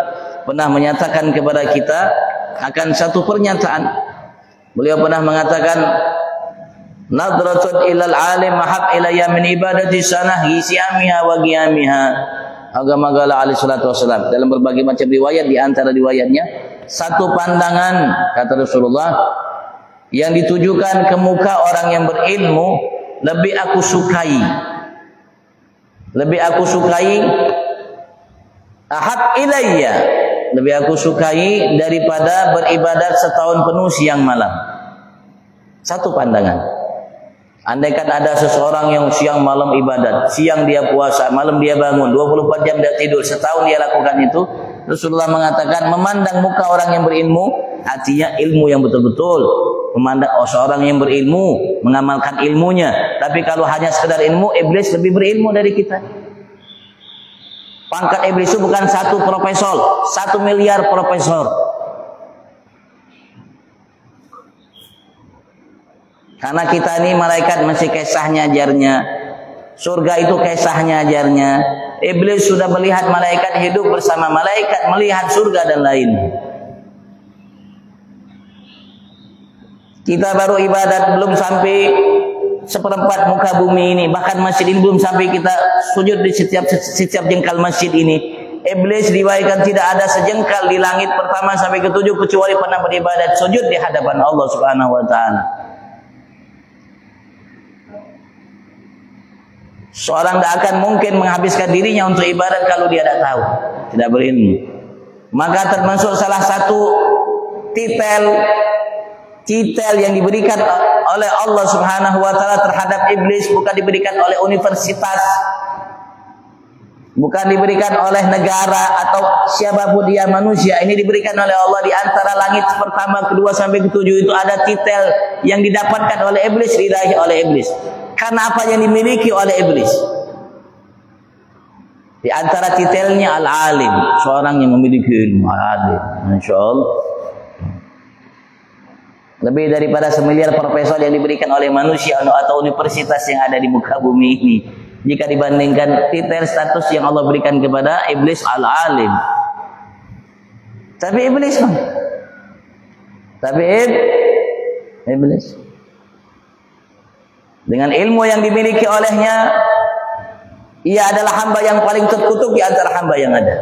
pernah menyatakan kepada kita akan satu pernyataan. Beliau pernah mengatakan, nadratun ilal alim mahab ilayya min ibadati sanah gisiamiha wa qiyamiha. Agama gala alaihi salatu wasallam. Dalam berbagai macam riwayat, di antara riwayatnya, satu pandangan, kata Rasulullah, yang ditujukan ke muka orang yang berilmu, lebih aku sukai ahab ilayya, lebih aku sukai daripada beribadat setahun penuh siang malam. Satu pandangan. Andaikan ada seseorang yang siang malam ibadat, siang dia puasa, malam dia bangun, 24 jam dia tidur, setahun dia lakukan itu, Rasulullah mengatakan memandang muka orang yang berilmu, artinya ilmu yang betul-betul. Memandang seorang yang berilmu, mengamalkan ilmunya. Tapi kalau hanya sekedar ilmu, iblis lebih berilmu dari kita. Pangkat iblis itu bukan 1 profesor, 1 miliar profesor. Karena kita ini malaikat masih kisahnya ajarnya, surga itu kisahnya ajarnya. Iblis sudah melihat malaikat, hidup bersama malaikat, melihat surga dan lain. Kita baru ibadat belum sampai seperempat muka bumi ini, bahkan masjid ini belum sampai kita sujud di setiap jengkal masjid ini. Iblis riwayatkan tidak ada sejengkal di langit pertama sampai ke-7 kecuali pernah beribadat sujud di hadapan Allah Subhanahu wa taala. Seorang tidak akan mungkin menghabiskan dirinya untuk ibadat kalau dia tidak tahu, tidak berilmu. Maka termasuk salah satu titel yang diberikan oleh Allah Subhanahu wa taala terhadap iblis, bukan diberikan oleh universitas, bukan diberikan oleh negara atau siapapun dia, manusia. Ini diberikan oleh Allah. Di antara langit pertama, kedua sampai ke-7 itu ada titel yang didapatkan oleh iblis, diraih oleh iblis. Karena apa yang dimiliki oleh iblis? Di antara titelnya al-alim, seorang yang memiliki ilmu, al-alim. Masya Allah. Lebih daripada 1 miliar profesor yang diberikan oleh manusia atau universitas yang ada di muka bumi ini, jika dibandingkan titel status yang Allah berikan kepada iblis, al-alim. Tapi iblis, iblis dengan ilmu yang dimiliki olehnya, ia adalah hamba yang paling terkutuk di antara hamba yang ada.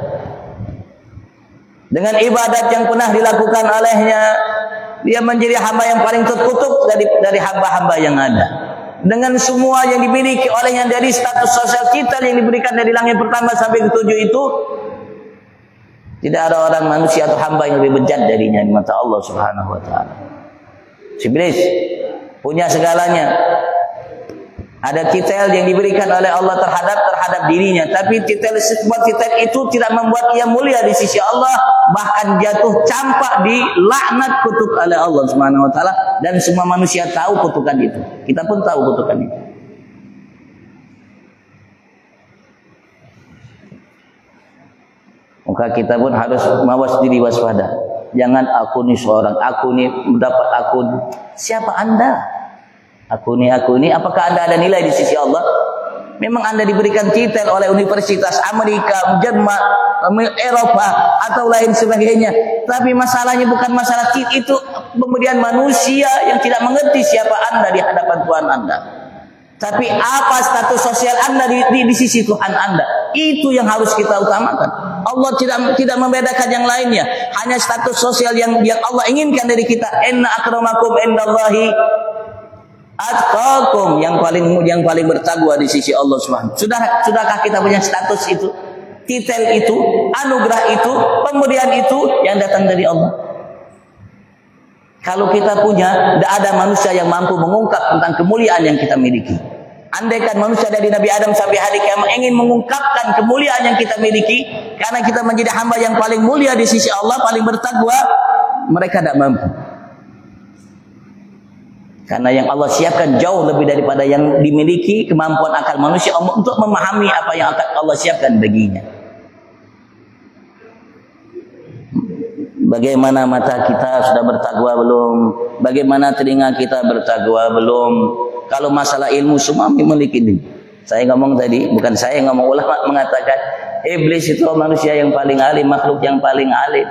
Dengan ibadat yang pernah dilakukan olehnya, dia menjadi hamba yang paling terkutuk dari hamba-hamba yang ada. Dengan semua yang dimiliki olehnya dari status sosial kita yang diberikan dari langit pertama sampai ke-7 itu, tidak ada orang manusia atau hamba yang lebih bejat darinya di mata Allah Subhanahu wa taala. Iblis punya segalanya. Ada titel yang diberikan oleh Allah terhadap dirinya, tapi sebuah titel itu tidak membuat ia mulia di sisi Allah, bahkan jatuh campak di laknat, kutuk oleh Allah Subhanahu wa taala, dan semua manusia tahu kutukan itu. Kita pun tahu kutukan itu. Maka kita pun harus mawas diri waspada. Jangan aku ni seorang, aku ni mendapat akun. Siapa Anda? Aku ni, apakah Anda ada nilai di sisi Allah? Memang Anda diberikan titel oleh Universitas Amerika, Jerman, Eropa atau lain sebagainya. Tapi masalahnya bukan masalah itu, kemudian manusia yang tidak mengerti siapa Anda di hadapan Tuhan Anda. Tapi apa status sosial Anda di sisi Tuhan Anda? Itu yang harus kita utamakan. Allah tidak membedakan yang lainnya. Hanya status sosial yang Allah inginkan dari kita. Inna akramakum indallahi atqakum, yang paling bertakwa di sisi Allah Subhanahu. Sudahkah kita punya status itu, titel itu, anugerah itu, pemberian itu yang datang dari Allah? Kalau kita punya, tidak ada manusia yang mampu mengungkap tentang kemuliaan yang kita miliki. Andaikan manusia dari Nabi Adam sampai hari kiamat ingin mengungkapkan kemuliaan yang kita miliki, karena kita menjadi hamba yang paling mulia di sisi Allah, paling bertakwa, mereka tidak mampu. Karena yang Allah siapkan jauh lebih daripada yang dimiliki kemampuan akal manusia untuk memahami apa yang Allah siapkan baginya. Bagaimana mata kita sudah bertakwa belum? Bagaimana telinga kita bertakwa belum? Kalau masalah ilmu semua memiliki ini. Saya ngomong tadi, bukan saya yang ngomong, ulama mengatakan iblis itu manusia yang paling alim, makhluk yang paling alim,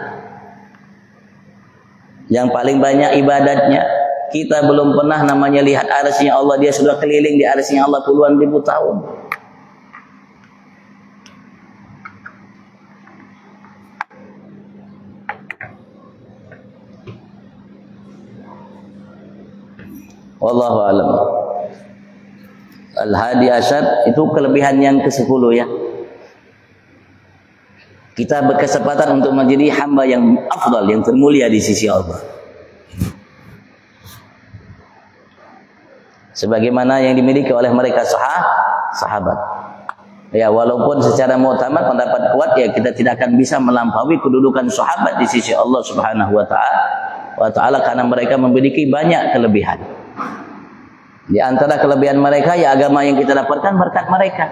yang paling banyak ibadatnya. Kita belum pernah namanya lihat arsy Allah, dia sudah keliling di arsy Allah puluhan ribu tahun. Wallahu a'lam. Al-Hadi Asyar itu kelebihan yang ke-10 ya. Kita berkesempatan untuk menjadi hamba yang afdal, yang termulia di sisi Allah. Sebagaimana yang dimiliki oleh mereka sahabat. Ya, walaupun secara mu'tamad pendapat kuat ya, kita tidak akan bisa melampaui kedudukan sahabat di sisi Allah Subhanahu wa taala karena mereka memiliki banyak kelebihan. Di antara kelebihan mereka ya agama yang kita dapatkan berkat mereka.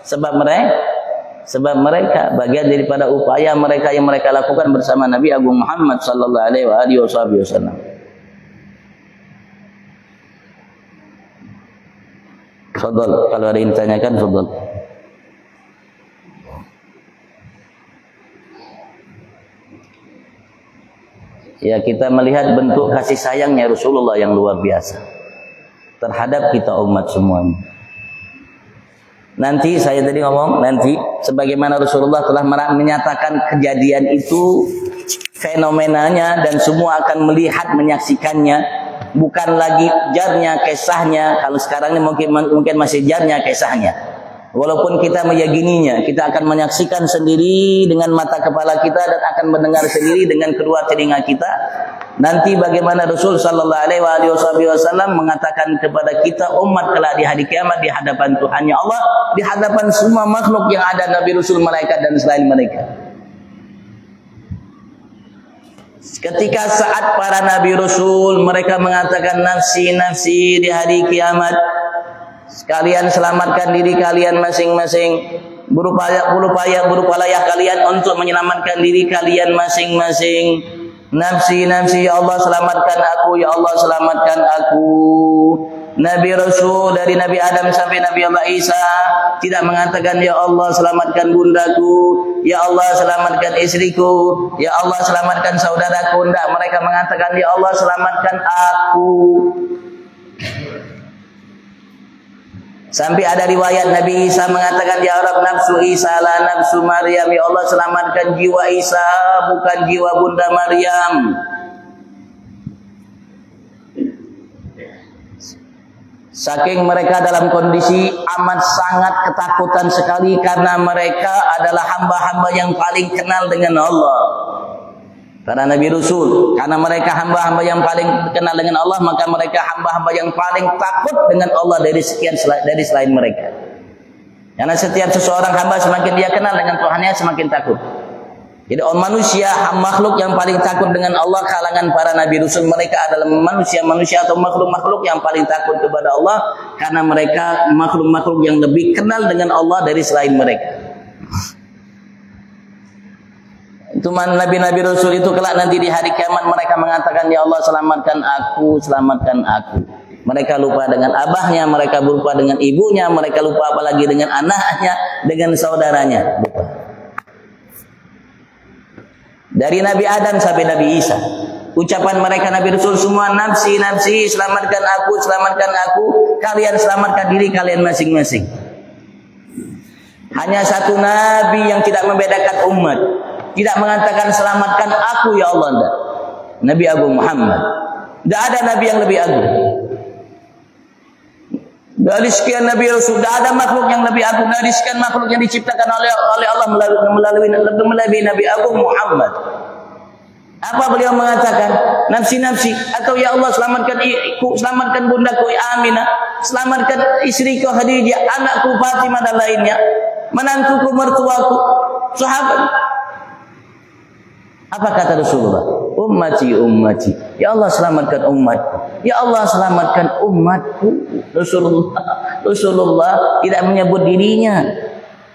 Sebab mereka bagian daripada upaya mereka yang mereka lakukan bersama Nabi Agung Muhammad sallallahu alaihi wasallam. Fadhal, kalau ada yang ditanyakan fadhal. Ya, kita melihat bentuk kasih sayangnya Rasulullah yang luar biasa terhadap kita umat semuanya. Nanti saya tadi ngomong, nanti sebagaimana Rasulullah telah menyatakan kejadian itu, fenomenanya, dan semua akan melihat, menyaksikannya. Bukan lagi jarnya, kisahnya. Kalau sekarang ini mungkin masih jarnya, kisahnya. Walaupun kita meyakininya, kita akan menyaksikan sendiri dengan mata kepala kita dan akan mendengar sendiri dengan kedua telinga kita. Nanti bagaimana Rasul sallallahu alaihi wasallam mengatakan kepada kita umat kelak di hari kiamat di hadapan Tuhannya Allah, di hadapan semua makhluk yang ada, Nabi, Rasul, malaikat dan selain mereka. Ketika saat para Nabi Rasul mereka mengatakan nafsi nafsi di hari kiamat, sekalian selamatkan diri kalian masing-masing, berupayalah kalian untuk menyelamatkan diri kalian masing-masing. Nafsi nafsi, ya Allah selamatkan aku, ya Allah selamatkan aku. Nabi Rasul dari Nabi Adam sampai Nabi Allah Isa tidak mengatakan ya Allah selamatkan bundaku, ya Allah selamatkan istriku, ya Allah selamatkan saudaraku. Tidak, mereka mengatakan ya Allah selamatkan aku. Sampai ada riwayat Nabi Isa mengatakan ya Rabb nafsu Isa la nafsu Maryam, ya Allah selamatkan jiwa Isa bukan jiwa Bunda Maryam. Saking mereka dalam kondisi amat sangat ketakutan sekali karena mereka adalah hamba-hamba yang paling kenal dengan Allah. Karena Nabi Rasul, karena mereka hamba-hamba yang paling kenal dengan Allah, maka mereka hamba-hamba yang paling takut dengan Allah dari selain mereka. Karena setiap seseorang hamba semakin dia kenal dengan Tuhannya semakin takut. Jadi manusia, makhluk yang paling takut dengan Allah kalangan para Nabi Rasul, mereka adalah manusia-manusia atau makhluk-makhluk yang paling takut kepada Allah karena mereka makhluk-makhluk yang lebih kenal dengan Allah dari selain mereka. Itu nabi-nabi Rasul itu kelak nanti di hari kiamat mereka mengatakan, ya Allah selamatkan aku, selamatkan aku. Mereka lupa dengan abahnya, mereka lupa dengan ibunya, mereka lupa apalagi dengan anaknya, dengan saudaranya. Lupa. Dari Nabi Adam sampai Nabi Isa, ucapan mereka Nabi Rasul semua, nafsi, nafsi, selamatkan aku, kalian selamatkan diri kalian masing-masing. Hanya satu Nabi yang tidak membedakan umat, tidak mengatakan selamatkan aku ya Allah, enggak. Nabi Agung Muhammad. Tidak ada Nabi yang lebih agung. Dari sekian Nabi Rasul, tidak ada makhluk yang lebih agung dari sekian makhluk yang diciptakan oleh Allah melalui Nabi Agung Muhammad. Apa beliau mengatakan? Nafsi-nafsi, atau ya Allah selamatkan iku, selamatkan bundaku Aminah, selamatkan istriku Khadijah, anakku Fatimah dan lainnya, menantuku, mertuaku, sahabat. Apa kata Rasulullah? Ummati, ummati. Ya Allah selamatkan umatku. Ya Allah selamatkan umatku. Rasulullah tidak menyebut dirinya,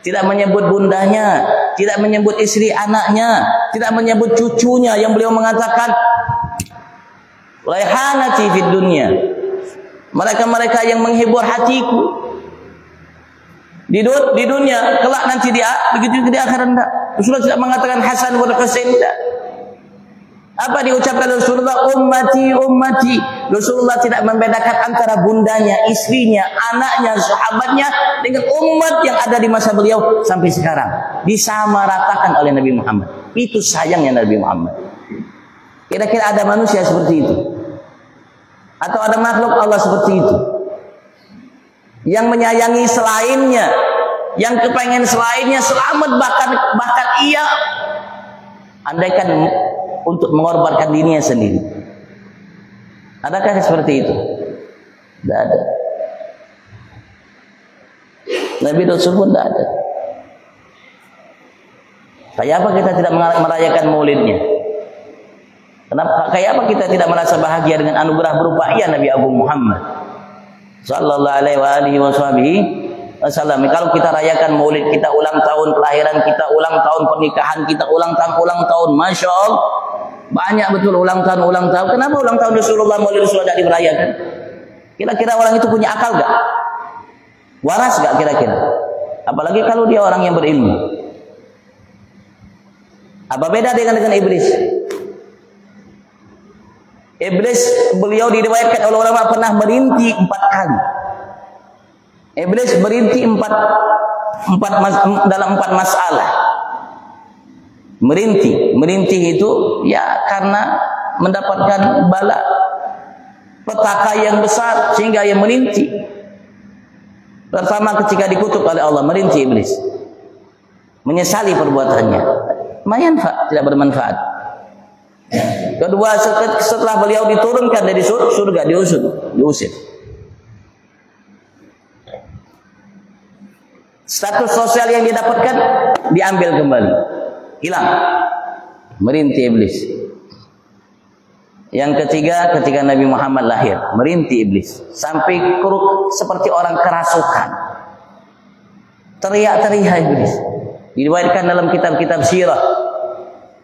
tidak menyebut bundanya, tidak menyebut istri anaknya, tidak menyebut cucunya yang beliau mengatakan raihanati fid dunya. Mereka-mereka yang menghibur hatiku di dunia, kelak nanti begitu di akhirat enggak. Rasulullah tidak mengatakan Hasan wal Husain enggak. Apa diucapkan Rasulullah? Ummati, ummati. Rasulullah tidak membedakan antara bundanya, istrinya, anaknya, sahabatnya dengan umat yang ada di masa beliau sampai sekarang. Disamaratakan oleh Nabi Muhammad. Itu sayangnya Nabi Muhammad. Kira-kira ada manusia seperti itu? Atau ada makhluk Allah seperti itu? Yang menyayangi selainnya, yang kepengen selainnya selamat, bahkan ia andaikan untuk mengorbankan dirinya sendiri. Adakah seperti itu? Tidak ada. Nabi Rasul pun tidak ada. Kayak apa kita tidak merayakan maulidnya? Kenapa? Kayak apa kita tidak merasa bahagia dengan anugerah berupa ia Nabi Agung Muhammad sallallahu alaihi wasallam. Kalau kita rayakan maulid, kita ulang tahun kelahiran kita, ulang tahun pernikahan kita, ulang tahun, masya Allah, banyak betul ulang tahun. Kenapa ulang tahun Rasulullah, maulid Rasulullah tidak dirayakan? Kira-kira orang itu punya akal gak? Waras gak kira-kira? Apalagi kalau dia orang yang berilmu. Apa beda dengan iblis? Iblis, beliau diriwayatkan oleh ulama pernah merintih 4 kali. Iblis berhenti dalam 4 masalah. Merintih itu ya karena mendapatkan bala petaka yang besar sehingga ia merintih. Pertama ketika dikutuk oleh Allah, merintih iblis, menyesali perbuatannya, tidak bermanfaat. Kedua, setelah beliau diturunkan dari surga, diusir. Status sosial yang didapatkan diambil kembali, hilang, merintih iblis. Yang ketiga, ketika Nabi Muhammad lahir, merintih iblis sampai seperti orang kerasukan, teriak-teriak iblis. Diriwayatkan dalam kitab-kitab sirah,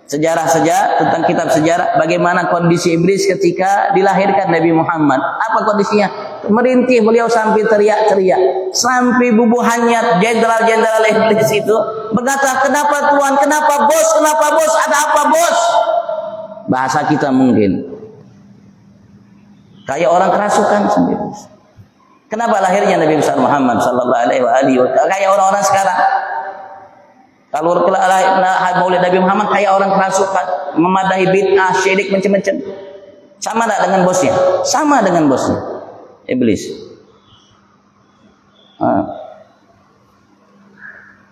tentang kitab sejarah, bagaimana kondisi iblis ketika dilahirkan Nabi Muhammad. Apa kondisinya? Merintih beliau sampai teriak-teriak, sampai bubuhannya jenderal-jenderal iblis itu berkata, kenapa Tuhan, kenapa bos, ada apa bos? Bahasa kita mungkin kayak orang kerasukan sendiri. Kenapa lahirnya Nabi besar Muhammad sallallahu alaihi wasallam kayak orang-orang sekarang? Kalau maulid Nabi Muhammad kayak orang kerasukan, memadahi bid'ah, syirik, macam-macam. Sama tak dengan bosnya? Sama dengan bosnya, iblis.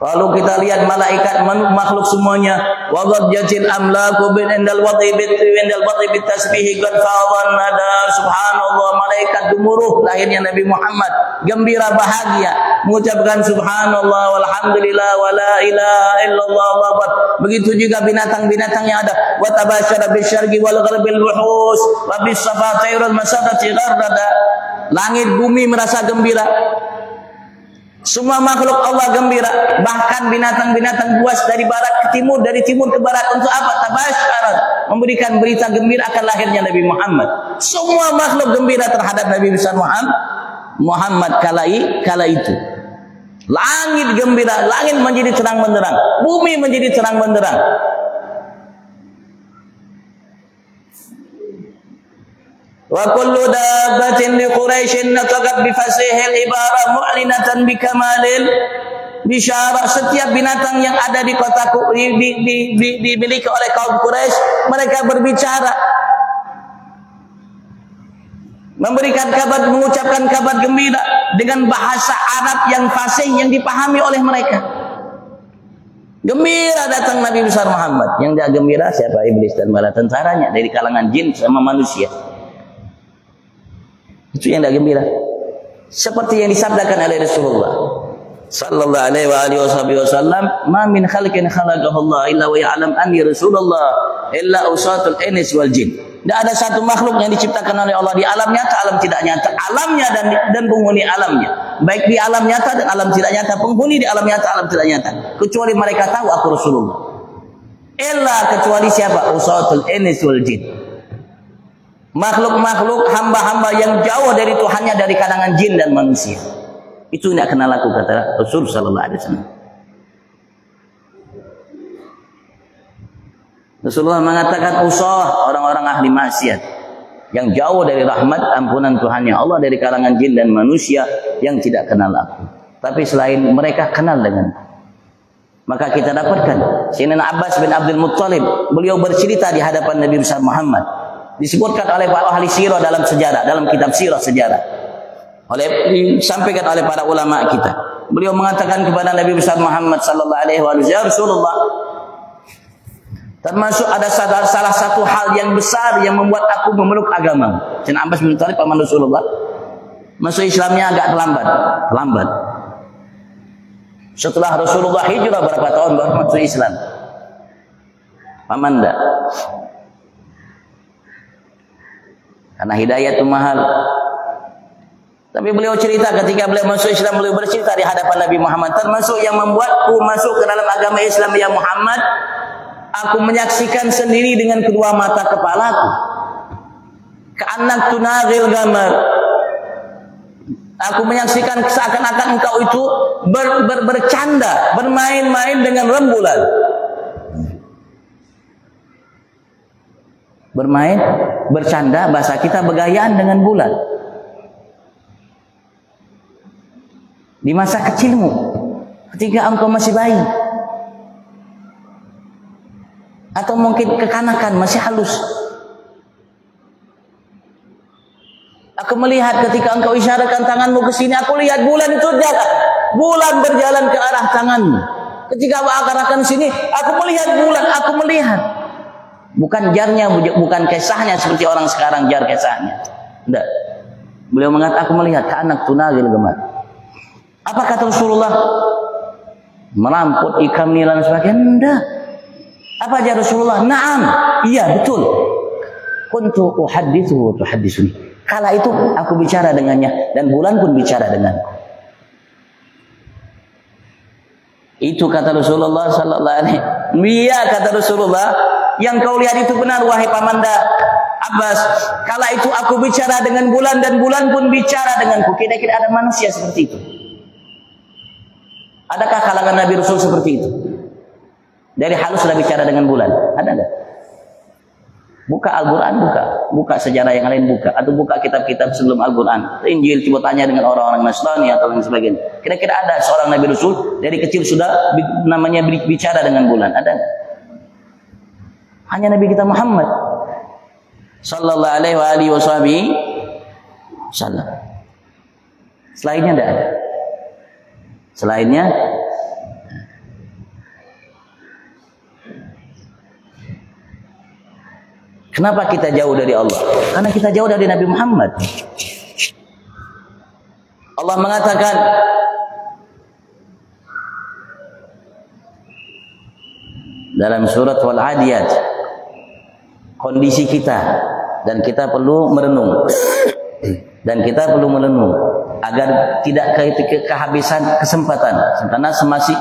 Kalau kita lihat malaikat, makhluk semuanya, waqad jatil amlaku bin indal wati bit tasbih qad fadhan nada, subhanallah, malaikat gemuruh lahirnya Nabi Muhammad, gembira bahagia mengucapkan subhanallah walhamdulillah wala ilaha illallah wa akbar. Begitu juga binatang-binatang yang ada, wa tabasyara bisyarqi wal gharbil wuhus wa bis safatairul masadati gharrada. Langit bumi merasa gembira. Semua makhluk Allah gembira, bahkan binatang-binatang buas dari barat ke timur, dari timur ke barat. Untuk apa? Tabasyarat, memberikan berita gembira akan lahirnya Nabi Muhammad. Semua makhluk gembira terhadap Nabi besar Muhammad kala itu. Langit gembira, langit menjadi terang benderang, bumi menjadi terang benderang. Wa kullu dabbatin li Quraisyin nataqat bi fasihil ibarah mu'linatan bi kamalil bisyara. Setiap binatang yang ada di kota dimiliki oleh kaum Quraisy, mereka berbicara, memberikan kabar, mengucapkan kabar gembira dengan bahasa Arab yang fasih, yang dipahami oleh mereka. Gembira datang Nabi besar Muhammad. Yang tidak gembira siapa? Iblis dan bala tentaranya dari kalangan jin sama manusia. Itu yang tidak gembira. Seperti yang disabdakan oleh Rasulullah sallallahu alaihi wasallam, "Ma min khalqin khalaqahu Allah illa wa ya'lam anni Rasulullah illa usatul ins wal jin." Tidak ada satu makhluk yang diciptakan oleh Allah di alam nyata, alam tidak nyata, alamnya dan penghuni alamnya. Baik di alam nyata dan alam tidak nyata, penghuni di alam nyata, alam tidak nyata. Kecuali mereka tahu aku Rasulullah. Illa, kecuali siapa? Usatul ins wal jin. Makhluk-makhluk, hamba-hamba yang jauh dari Tuhannya dari kalangan jin dan manusia. Itu tidak kenal aku, kata Rasul sallallahu alaihi wasallam. Rasulullah mengatakan usah orang-orang ahli maksiat yang jauh dari rahmat ampunan Tuhannya Allah dari kalangan jin dan manusia yang tidak kenal aku. Tapi selain mereka kenal dengan. Maka kita dapatkan Sayyidina Abbas bin Abdul Muttalib, beliau bercerita di hadapan Nabi besar Muhammad. Disebutkan oleh para ahli sirah dalam sejarah, dalam kitab sirah sejarah. Disampaikan oleh para ulama kita. Beliau mengatakan kepada Nabi besar Muhammad sallallahu alaihi wasallam, "Ya Rasulullah, termasuk ada salah satu hal yang besar yang membuat aku memeluk agama." Sayyidina Abbas bin Thalib paman Rasulullah masuk Islamnya agak terlambat. Setelah Rasulullah hijrah berapa tahun baru masuk Islam. Paman enggak? Karena hidayah itu mahal. Tapi beliau cerita ketika beliau masuk Islam, beliau bercerita di hadapan Nabi Muhammad, termasuk yang membuatku masuk ke dalam agama Islam ya Muhammad, aku menyaksikan sendiri dengan kedua mata kepalaku. Ka'annak tunagil gamar. Aku menyaksikan seakan-akan engkau itu bercanda, bermain-main dengan rembulan. Bermain, bercanda, bahasa kita bergayaan dengan bulan. Di masa kecilmu, ketika engkau masih bayi, atau mungkin kekanakan masih halus, aku melihat ketika engkau isyaratkan tanganmu ke sini, aku lihat bulan itu jalan, bulan berjalan ke arah tanganmu. Ketika aku arahkan sini, aku melihat bulan, aku melihat. Bukan jarnya, bukan kesahnya seperti orang sekarang jar kesahnya. Tidak. Beliau mengatakan aku melihat ke anak tunagil gemar. Apa kata Rasulullah? Meramput ikam nilan sebagainya. Tidak. Apa aja Rasulullah? Naam. Iya betul. Kuntu uhadithu tuhadisuni. Kala itu aku bicara dengannya dan bulan pun bicara denganku. Itu kata Rasulullah sallallahu alaihi wasallam. Iya kata Rasulullah. Yang kau lihat itu benar wahai pamanda Abbas. Kala itu aku bicara dengan bulan dan bulan pun bicara denganku. Kira-kira ada manusia seperti itu? Adakah kalangan Nabi Rasul seperti itu? Dari halus sudah bicara dengan bulan. Ada enggak? Buka Al-Quran, buka sejarah yang lain, buka. Atau buka kitab-kitab sebelum Al-Quran. Injil, coba tanya dengan orang-orang Nasrani atau lain sebagainya. Kira-kira ada seorang Nabi Rasul dari kecil sudah namanya bicara dengan bulan? Ada enggak? Hanya Nabi kita Muhammad sallallahu alaihi wasallam. Selainnya tidak ada. Selainnya kenapa kita jauh dari Allah? Karena kita jauh dari Nabi Muhammad. Allah mengatakan dalam surat Wal-Adiyat, kondisi kita dan kita perlu merenung. agar tidak kehabisan kesempatan. Karena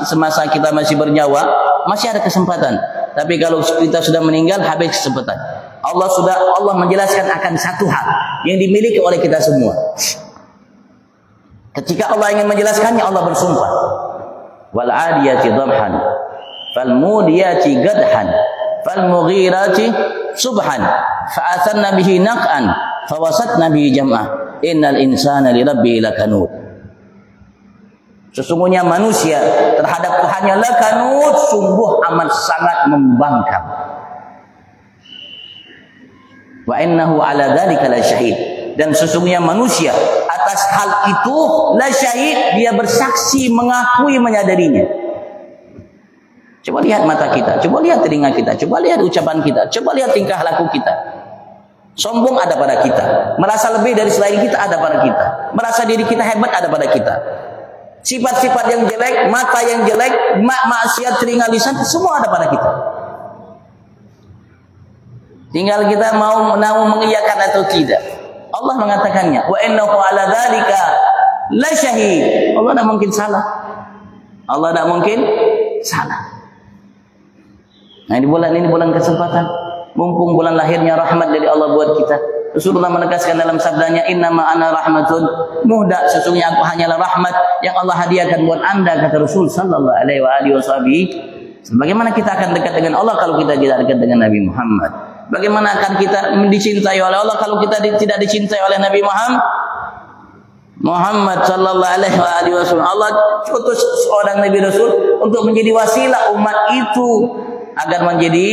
semasa kita masih bernyawa masih ada kesempatan. Tapi kalau kita sudah meninggal habis kesempatan. Allah menjelaskan akan satu hal yang dimiliki oleh kita semua. Ketika Allah ingin menjelaskannya, Allah bersumpah. Wal 'adiyati dhabhan, fal mudiyati gadhan, fal mughirati subhan, fa athanna bihi naq'an, fa wasatna bihi jam'ah. Innal insana li rabbihi lakanud. Sesungguhnya manusia terhadap Tuhannya lakanud, sungguh amat sangat membangkang. Wa innahu ala dzalika la syahid. Dan sesungguhnya manusia atas hal itu la syahid, dia bersaksi, mengakui, menyadarinya. Coba lihat mata kita, coba lihat telinga kita, coba lihat ucapan kita, coba lihat tingkah laku kita. Sombong ada pada kita, merasa lebih dari selain kita ada pada kita, merasa diri kita hebat ada pada kita. Sifat-sifat yang jelek, mata yang jelek, maksiat, telinga, lisan, semua ada pada kita. Tinggal kita mau mengiyakan atau tidak. Allah mengatakannya, wa innahu ala dzalika la syahid. Allah tidak mungkin salah. Allah tidak mungkin salah. Nah, ini bulan kesempatan. Mumpung bulan lahirnya rahmat dari Allah buat kita. Rasulullah menegaskan dalam sabdanya, innama ana rahmatun muhda, sesungguhnya aku hanyalah rahmat yang Allah hadiahkan buat anda, kata Rasul sallallahu alaihi wasallam. Bagaimana kita akan dekat dengan Allah kalau kita tidak dekat dengan Nabi Muhammad? Bagaimana akan kita dicintai oleh Allah kalau kita tidak dicintai oleh Nabi Muhammad sallallahu alaihi wasallam? Allah utus seorang Nabi Rasul untuk menjadi wasilah umat itu agar menjadi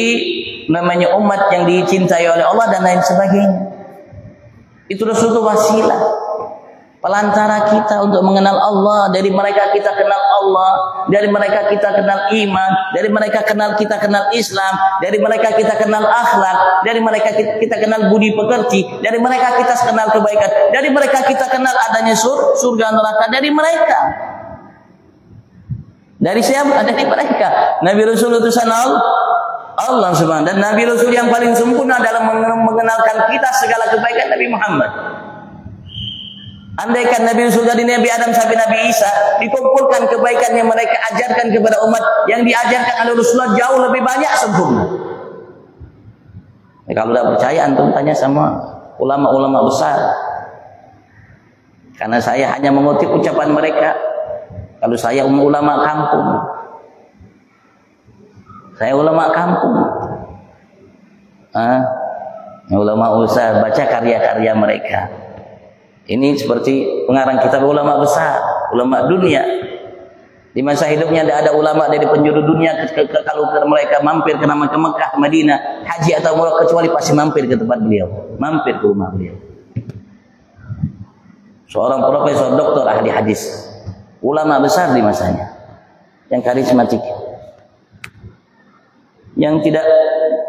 namanya umat yang dicintai oleh Allah dan lain sebagainya. Itu Rasul itu wasilah, pelantara kita untuk mengenal Allah. Dari mereka kita kenal Allah, dari mereka kita kenal iman, dari mereka kita kenal Islam, dari mereka kita kenal akhlak, dari mereka kita kenal budi pekerti, dari mereka kita kenal kebaikan, dari mereka kita kenal adanya surga neraka, dari mereka. Dari siapa? Dari mereka. Nabi Rasul utusan Allah subhanahu, dan Nabi Rasul yang paling sempurna dalam mengenalkan kita segala kebaikan Nabi Muhammad. Andaikan Nabi Rasul dari Nabi Adam sampai Nabi Isa dikumpulkan kebaikan yang mereka ajarkan kepada umat, yang diajarkan oleh Rasulullah jauh lebih banyak sempurna. Kalau tidak percaya, antum tanya sama ulama-ulama besar. Karena saya hanya mengutip ucapan mereka. Kalau saya ulama kampung, saya ulama kampung, ulama usaha, baca karya-karya mereka. Ini seperti pengarang kitab ulama besar, ulama dunia. Di masa hidupnya tidak ada ulama dari penjuru dunia kalau mereka mampir ke Mekah, Madinah, haji atau umrah, kecuali pasti mampir ke tempat beliau, mampir ke rumah beliau. Seorang profesor, doktor, ahli hadis, ulama besar di masanya, yang karismatik, yang tidak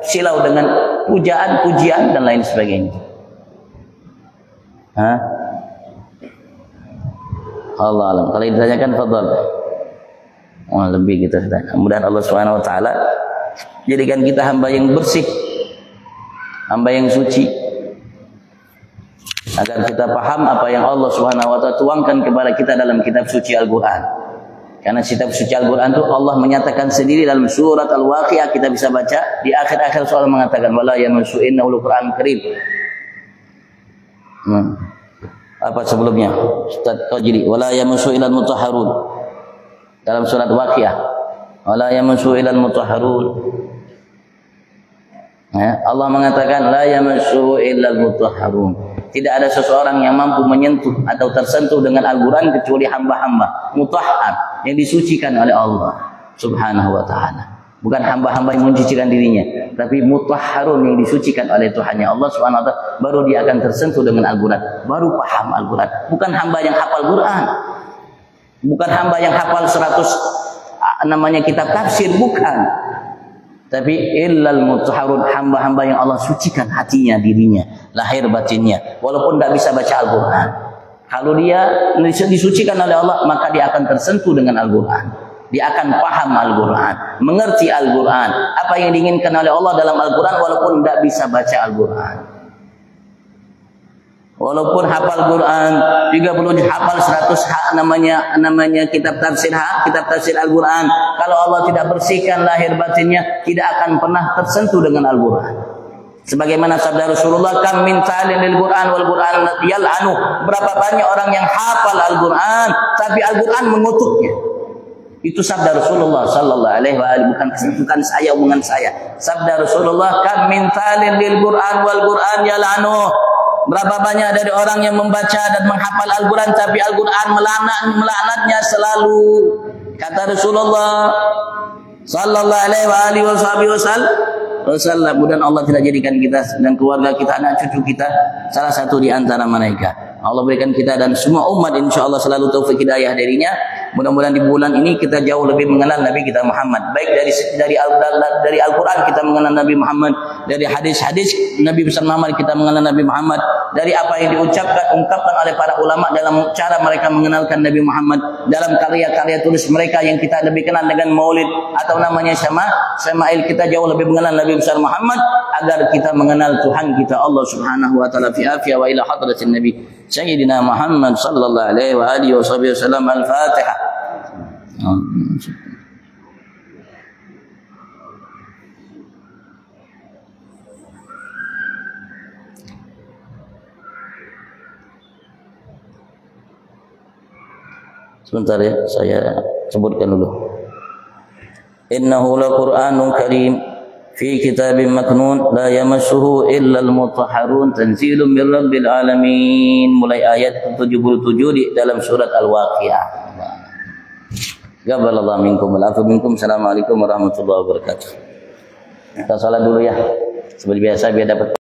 silau dengan pujaan, pujian dan lain sebagainya. Allah alam. Kalau ditanyakan, fadhal. Lebih kita tanya. Mudah-mudahan Allah Subhanahu wa taala jadikan kita hamba yang bersih, hamba yang suci, agar kita paham apa yang Allah Subhanahu wa taala tuangkan kepada kita dalam kitab suci Al-Qur'an. Karena kitab suci Al-Qur'an itu Allah menyatakan sendiri dalam surat Al-Waqiah, kita bisa baca di akhir-akhir soal mengatakan wala yamassu innal Qur'an karim. Apa sebelumnya? Ustaz Qajri, wala yamassu ilal mutahharun. Dalam surat Waqiah, wala yamassu ilal mutahharun. Allah mengatakan la yamassu illal mutahharun. Tidak ada seseorang yang mampu menyentuh atau tersentuh dengan Al-Qur'an kecuali hamba-hamba mutahhar yang disucikan oleh Allah Subhanahu wa taala. Bukan hamba-hamba yang mensucikan dirinya, tapi mutahharun yang disucikan oleh Tuhannya Allah Subhanahu wa taala, baru dia akan tersentuh dengan Al-Qur'an, baru paham Al-Qur'an. Bukan hamba yang hafal Qur'an. Bukan hamba yang hafal 100 namanya kitab tafsir, bukan. Tapi illal mutahharun, hamba-hamba yang Allah sucikan hatinya, dirinya, lahir batinnya, walaupun tidak bisa baca Al-Qur'an. Kalau dia disucikan oleh Allah, maka dia akan tersentuh dengan Al-Qur'an. Dia akan paham Al-Qur'an, mengerti Al-Qur'an, apa yang diinginkan oleh Allah dalam Al-Qur'an walaupun tidak bisa baca Al-Qur'an. Walaupun hafal Quran juga perlu hafal 100 namanya kitab tafsir Al-Quran. Kalau Allah tidak bersihkan lahir batinnya, tidak akan pernah tersentuh dengan Al-Quran. Sebagaimana sabda Rasulullah, kam min talin lil Quran wal Quran yal'anu. Berapa banyak orang yang hafal Al-Quran tapi Al-Quran mengutuknya. Itu sabda Rasulullah sallallahu alaihi wasallam, bukan saya, omongan saya. Sabda Rasulullah, kam min talin lil Quran wal Quran yal'anu. Berapa banyak dari orang yang membaca dan menghafal Al-Quran tapi Al-Quran melaknatnya selalu. Kata Rasulullah sallallahu alaihi wasallam, mudah Allah tidak jadikan kita dan keluarga kita, anak cucu kita salah satu di antara mereka. Allah berikan kita dan semua umat insyaallah selalu taufik hidayah darinya. Mudah-mudahan di bulan ini kita jauh lebih mengenal Nabi kita Muhammad. Baik dari Al-Quran kita mengenal Nabi Muhammad, dari hadis-hadis Nabi besar Muhammad kita mengenal Nabi Muhammad, dari apa yang ungkapkan oleh para ulama dalam cara mereka mengenalkan Nabi Muhammad, dalam karya-karya tulis mereka yang kita lebih kenal dengan Maulid atau namanya Syama'il. Kita jauh lebih mengenal Nabi besar Muhammad agar kita mengenal Tuhan kita Allah Subhanahu wa taala fi afiyah wa ila hadratin Nabi Sayyidina Muhammad sallallahu alaihi wa alihi wasallam. Al-Fatihah. Sebentar ya, saya sebutkan dulu. Innahu laqur'anun karim fi kitabin maknun la yamassuhu illa al-mutahharun tanzilun min rabbil alamin. Mulai ayat 77 di dalam surat Al-Waqiah. Qabalallahu minkum wa afu minkum. Assalamualaikum warahmatullahi wabarakatuh. Kita salat dulu ya. Seperti biasa biar dapat